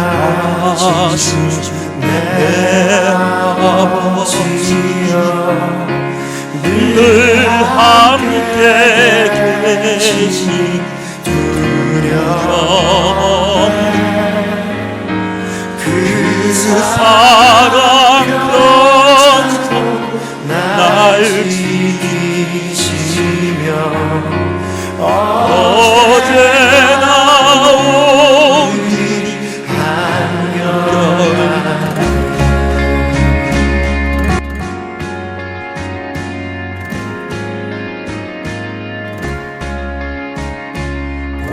신실하신 주 내 아버지여 늘 함께 계시니 두려움 그 사랑 평소 날 지키시며 어제나 오늘이 한결같아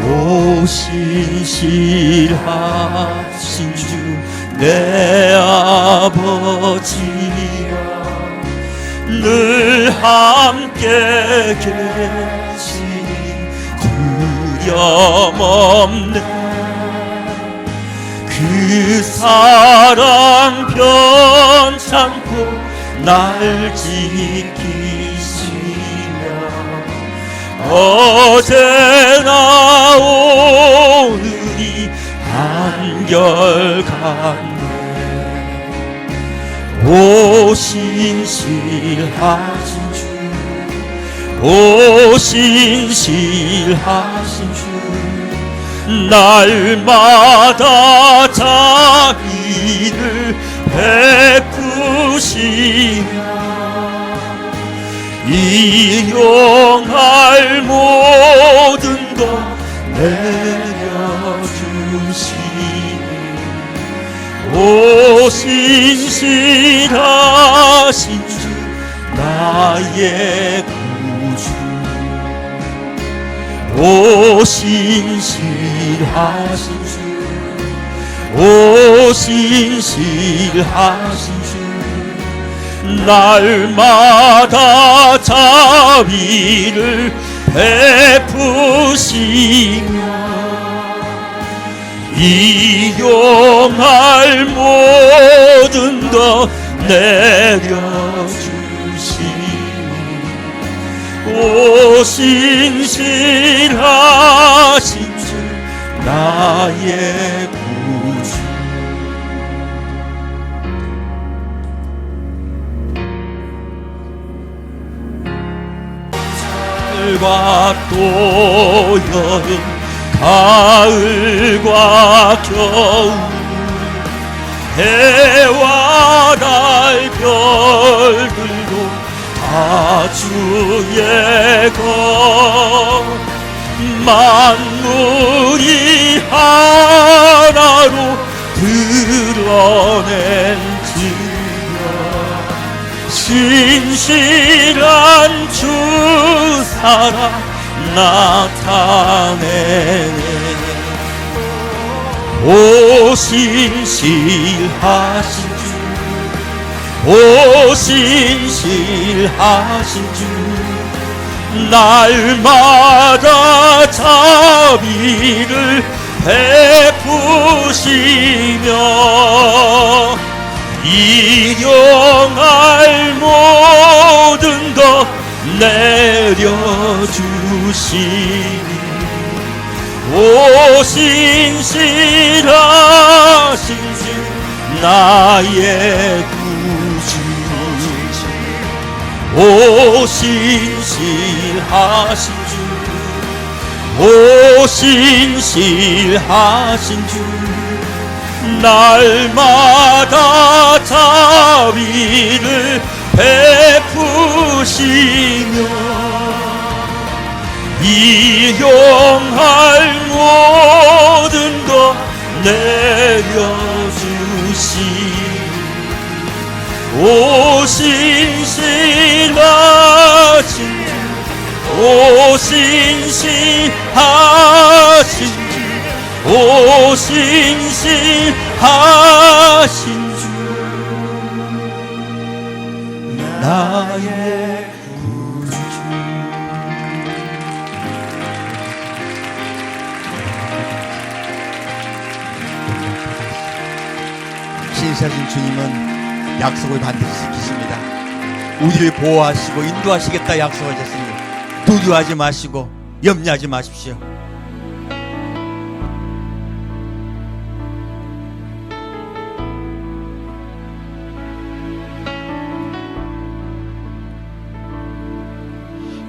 오 신실하신 주 내 아버지여 늘 함께 계시니 두려움 없네 그 사랑 변찮고 날 지키시며 어제나 오늘이 한결같네 오 신실하신 주 오 신실하신 주 날마다 자비를 베푸시며 일용할 모든 것 내려주시니 오 신실하신 주 나의 구주 오 신실하신 주 오 신실하신 주 날마다 자비를 베푸시며 일용할 모든 것 내려주시니 오 신실하신 주 나의 구주 가을과 또 여름 가을과 겨울 해와 달 별들도 다 주의 것 만물이 하나로 드러낸지며 신실한 주 사랑 나타내네 오 신실하신 주 오 신실하신 주 날마다 자비를 베푸시며 일용할 모든 것 내려주시니 오 신실하신 주 나의 구주 오 신실하신 주, 오 신실하신 주, 날마다 자비를 베푸시며 일용할 모든 것 내려주시. 오 신실하신 주, 오 신실하신 주, 오 신실하신 주, 나의 구주. 신실하신 주님은 약속을 반드시 지키십니다. 우리를 보호하시고 인도하시겠다 약속하셨으니 두려워하지 마시고 염려하지 마십시오.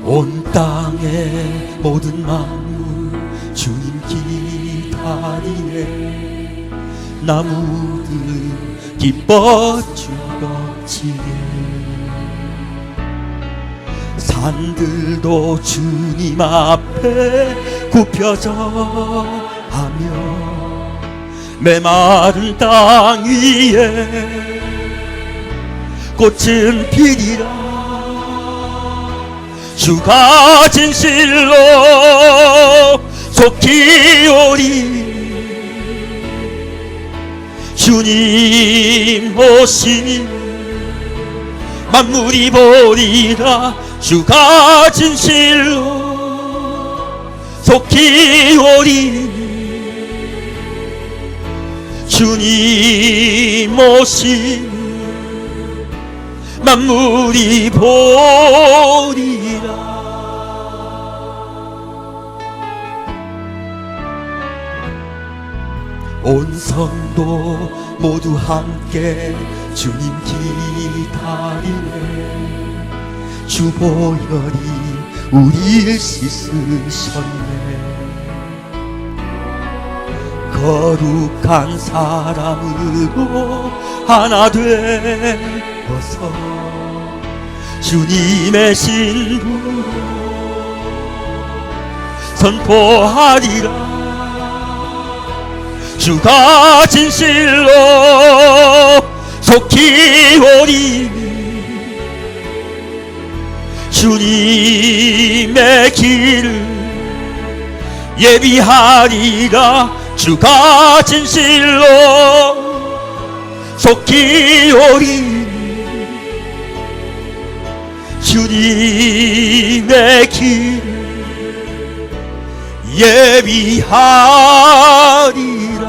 온 땅의 모든 만물 주님 기다리네. 나무들 기뻐 죽었지에 산들도 주님 앞에 굽혀져 하며 메마른 땅 위에 꽃은 피리라. 주가 진실로 속히 오리. 주님 오시니 만물이 보리라. 주가 진실로 속히 오리. 주님 오시니 만물이 보리라. 온 성도 모두 함께 주님 기다리네. 주 보혈이 우리를 씻으셨네. 거룩한 사람으로 하나 되어서 주님의 신부로 선포하리라. 주가 진실로 속히 오리. 주님의 길을 예비하리라. 주가 진실로 속히 오리. 주님의 길을 예비하리라.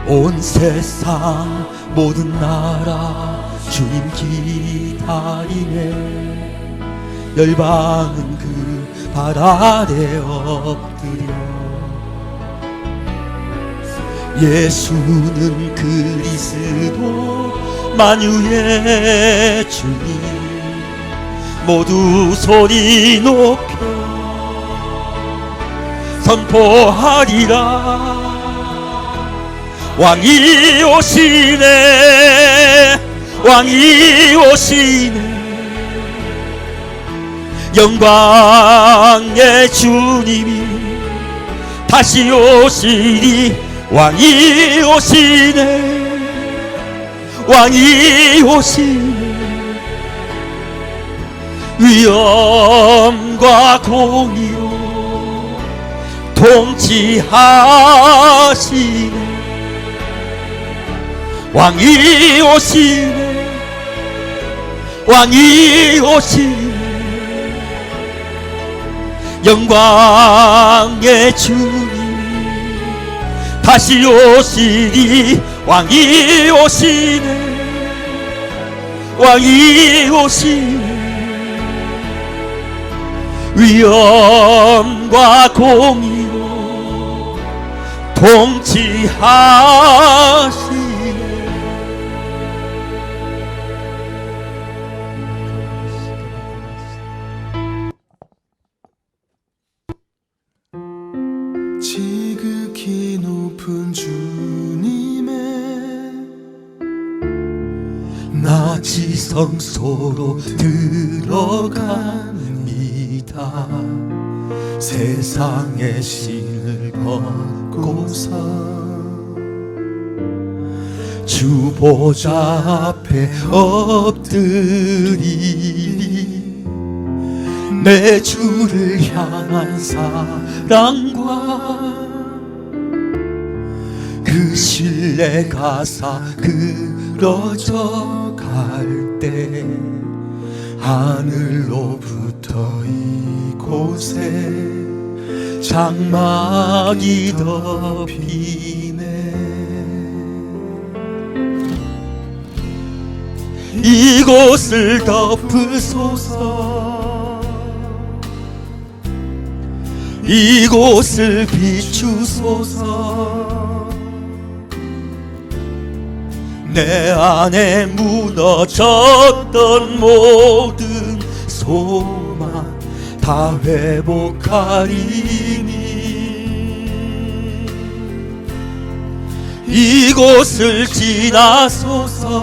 온 세상 모든 나라 주님 기다리네. 열방은 그 발 아래 엎드려 예수는 그리스도 만유의 주님. 모두 소리 높여 선포하리라. 왕이 오시네. 왕이 오시네. 영광의 주님이 다시 오시리. 왕이 오시네. 왕이 오시네. 위엄과 공의로 통치하시네. 왕이 오시네. 왕이 오시네. 영광의 주님 다시 오시리. 왕이 오시네. 왕이 오시네. 위엄과 공의로 통치하시네. 지성소로 들어갑니다. 세상의 신을 벗고서 주 보좌 앞에 엎드리니 내 주를 향한 사랑과 그 신뢰 가사 그러져 갈 때 하늘로부터 이곳에 장막이 덮이네. 이곳을 덮으소서. 이곳을 비추소서. 내 안에 무너졌던 모든 소망 다 회복하리니 이곳을 지나소서.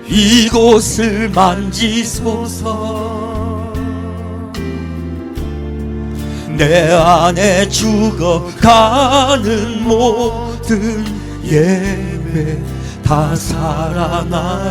이곳을 만지소서. 내 안에 죽어가는 모든 예배 다 살아나리라.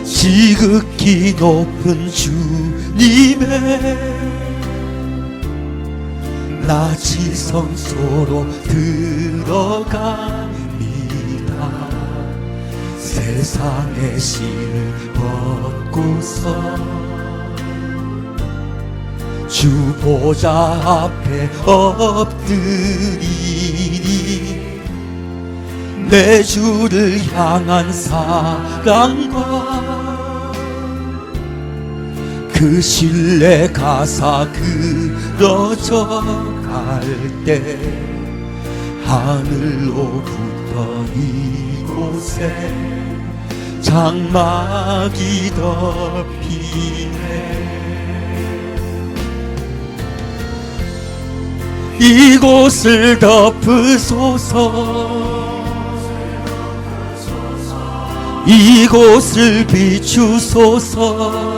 지극히 높은 주님의 나 지성소로 들어갑니다. 세상의 신을 벗고서 주 보좌 앞에 엎드리니 내 주를 향한 사랑과 그 신뢰 가사 그러져 갈 때 하늘로부터 이곳에 장막이 덮이네. 이곳을 덮으소서. 이곳을 비추소서.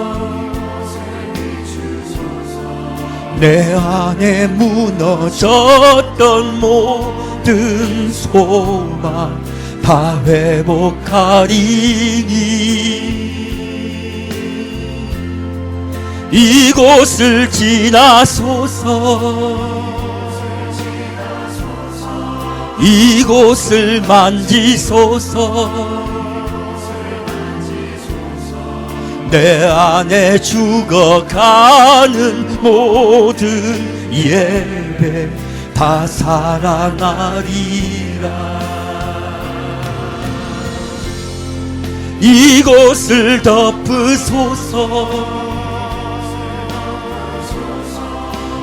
내 안에 무너졌던 모든 소망 다 회복하리니 이곳을 지나소서. 이곳을 만지소서. 내 안에 죽어가는 모든 예배 다 살아나리라. 이곳을 덮으소서.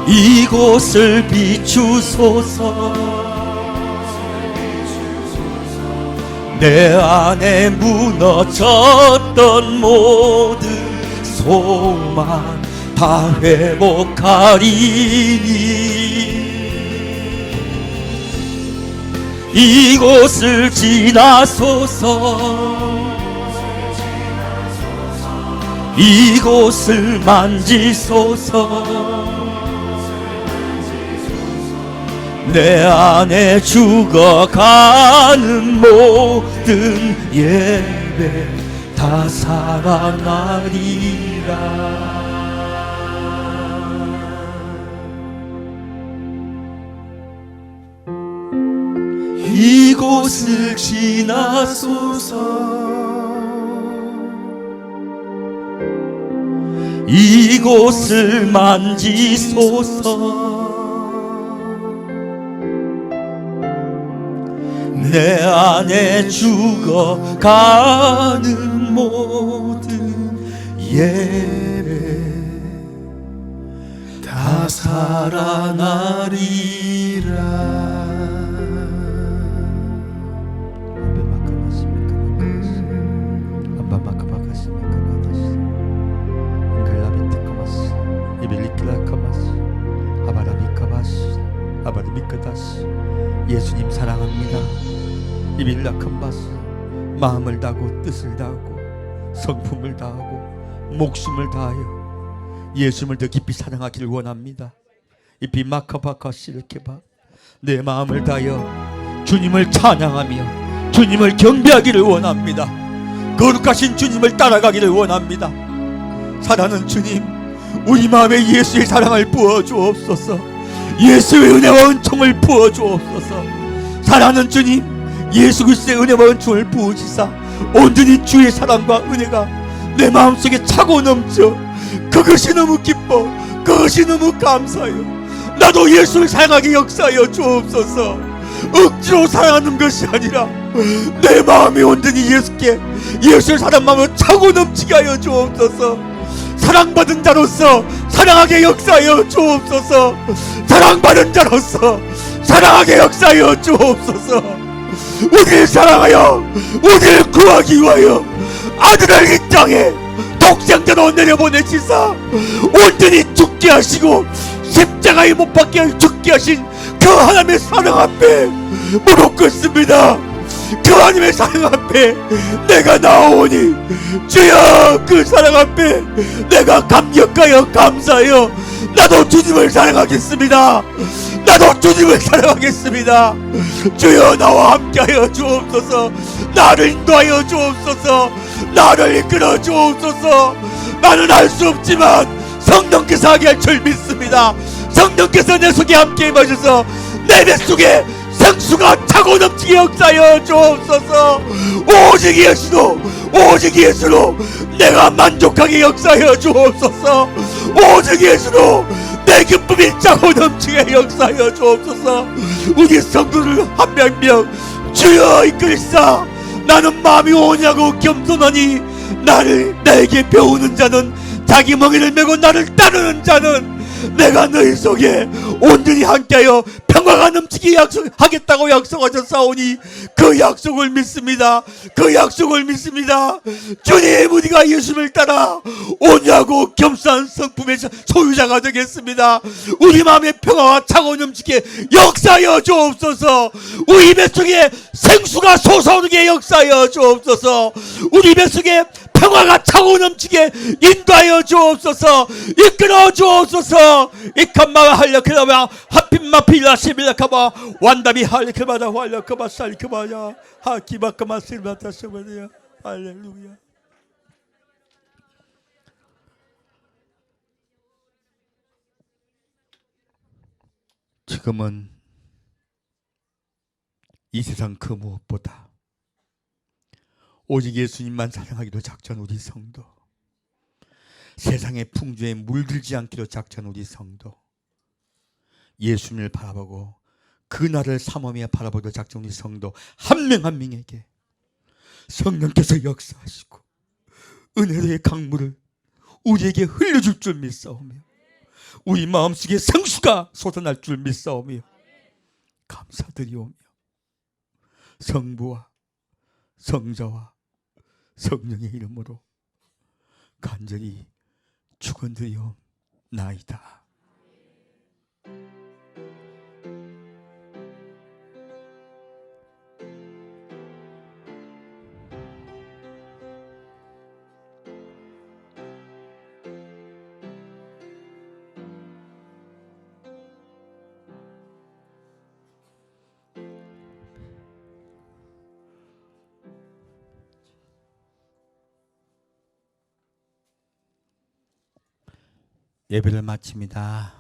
이곳을 비추소서. 내 안에 무너졌던 모든 소망 다 회복하리니 이곳을 지나소서. 이곳을 만지소서. 내 안에 죽어가는 모든 예배 다 살아나리라. 이곳을 지나소서. 이곳을 만지소서. 내 안에 죽어가는 모든 예배 다 살아나리라. 예수님 사랑합니다. 이빌라칸바스 마음을 다하고 뜻을 다하고 성품을 다하고 목숨을 다하여 예수님을 더 깊이 사랑하기를 원합니다. 이비마카바카 시르케바 내 마음을 다하여 주님을 찬양하며 주님을 경배하기를 원합니다. 거룩하신 주님을 따라가기를 원합니다. 사랑하는 주님, 우리 마음에 예수의 사랑을 부어 주옵소서. 예수의 은혜와 은총을 부어 주옵소서. 사랑하는 주님, 예수 그리스도의 은혜와 은총을 부으시사 온전히 주의 사랑과 은혜가 내 마음속에 차고 넘쳐 그것이 너무 기뻐, 그것이 너무 감사해요. 나도 예수를 사랑하게 역사하여 주옵소서. 억지로 사랑하는 것이 아니라 내 마음이 온전히 예수의 사랑 마음을 차고 넘치게 하여 주옵소서. 사랑받은 자로서 사랑하게 역사하여 주옵소서. 사랑받은 자로서 사랑하게 역사하여 주옵소서. 우리를 사랑하여 우리를 구하기 위하여 아들을 이 땅에 독생자로 내려보내시사 온전히 죽게 하시고 십자가에 못 박혀 죽게 하신 그 하나님의 사랑 앞에 무릎 꿇습니다. 그 하나님의 사랑 앞에 내가 나오니 주여, 그 사랑 앞에 내가 감격하여 감사하여 나도 주님을 사랑하겠습니다. 나도 주님을 사랑하겠습니다. 주여, 나와 함께하여 주옵소서. 나를 인도하여 주옵소서. 나를 이끌어 주옵소서. 나는 할 수 없지만 성령께서 하게 할 줄 믿습니다. 성령께서 내 속에 함께 임하셔서 내 뱃속에 생수가 차고 넘치게 역사하여 주옵소서. 오직 예수로 내가 만족하게 역사하여 주옵소서. 오직 예수로 내 기쁨이 차고 넘치게 역사하여 주옵소서. 우리 성도를 한 명 한 명 주여 이끌사. 나는 마음이 오냐고 겸손하니 나에게 배우는 자는 자기 멍에를 메고 나를 따르는 자는 내가 너희 속에 온전히 함께하여 평화가 넘치게 약속하겠다고 약속하셨사오니 그 약속을 믿습니다. 그 약속을 믿습니다. 주님, 우리가 예수를 따라 온유하고 겸손한 성품의 소유자가 되겠습니다. 우리 마음의 평화가 차고 넘치게 역사하여 주옵소서. 우리 뱃속에 생수가 솟아오르게 역사하여 주옵소서. 우리 뱃속에 평화가 차고 넘치게 인도하여 주옵소서. 이끌어 주옵소서. 이칸마가 할려크라마 하핀마 필라시빌라카마 완다비 할려크마다 활려크마 살크마야 하키바카마 실바타 셔바디야. 할렐루야. 지금은 이 세상 그 무엇보다 오직 예수님만 사랑하기로 작전 우리 성도, 세상의 풍조에 물들지 않기로 작전 우리 성도, 예수님을 바라보고 그날을 삼엄히 바라보기로 작전 우리 성도 한 명 한 명에게 성령께서 역사하시고 은혜의 강물을 우리에게 흘려줄 줄 믿사오며 우리 마음속에 생수가 솟아날 줄 믿사오며 감사드리오며 성부와 성자와 성령의 이름으로 간절히 축원드리옵나이다. 예배를 마칩니다.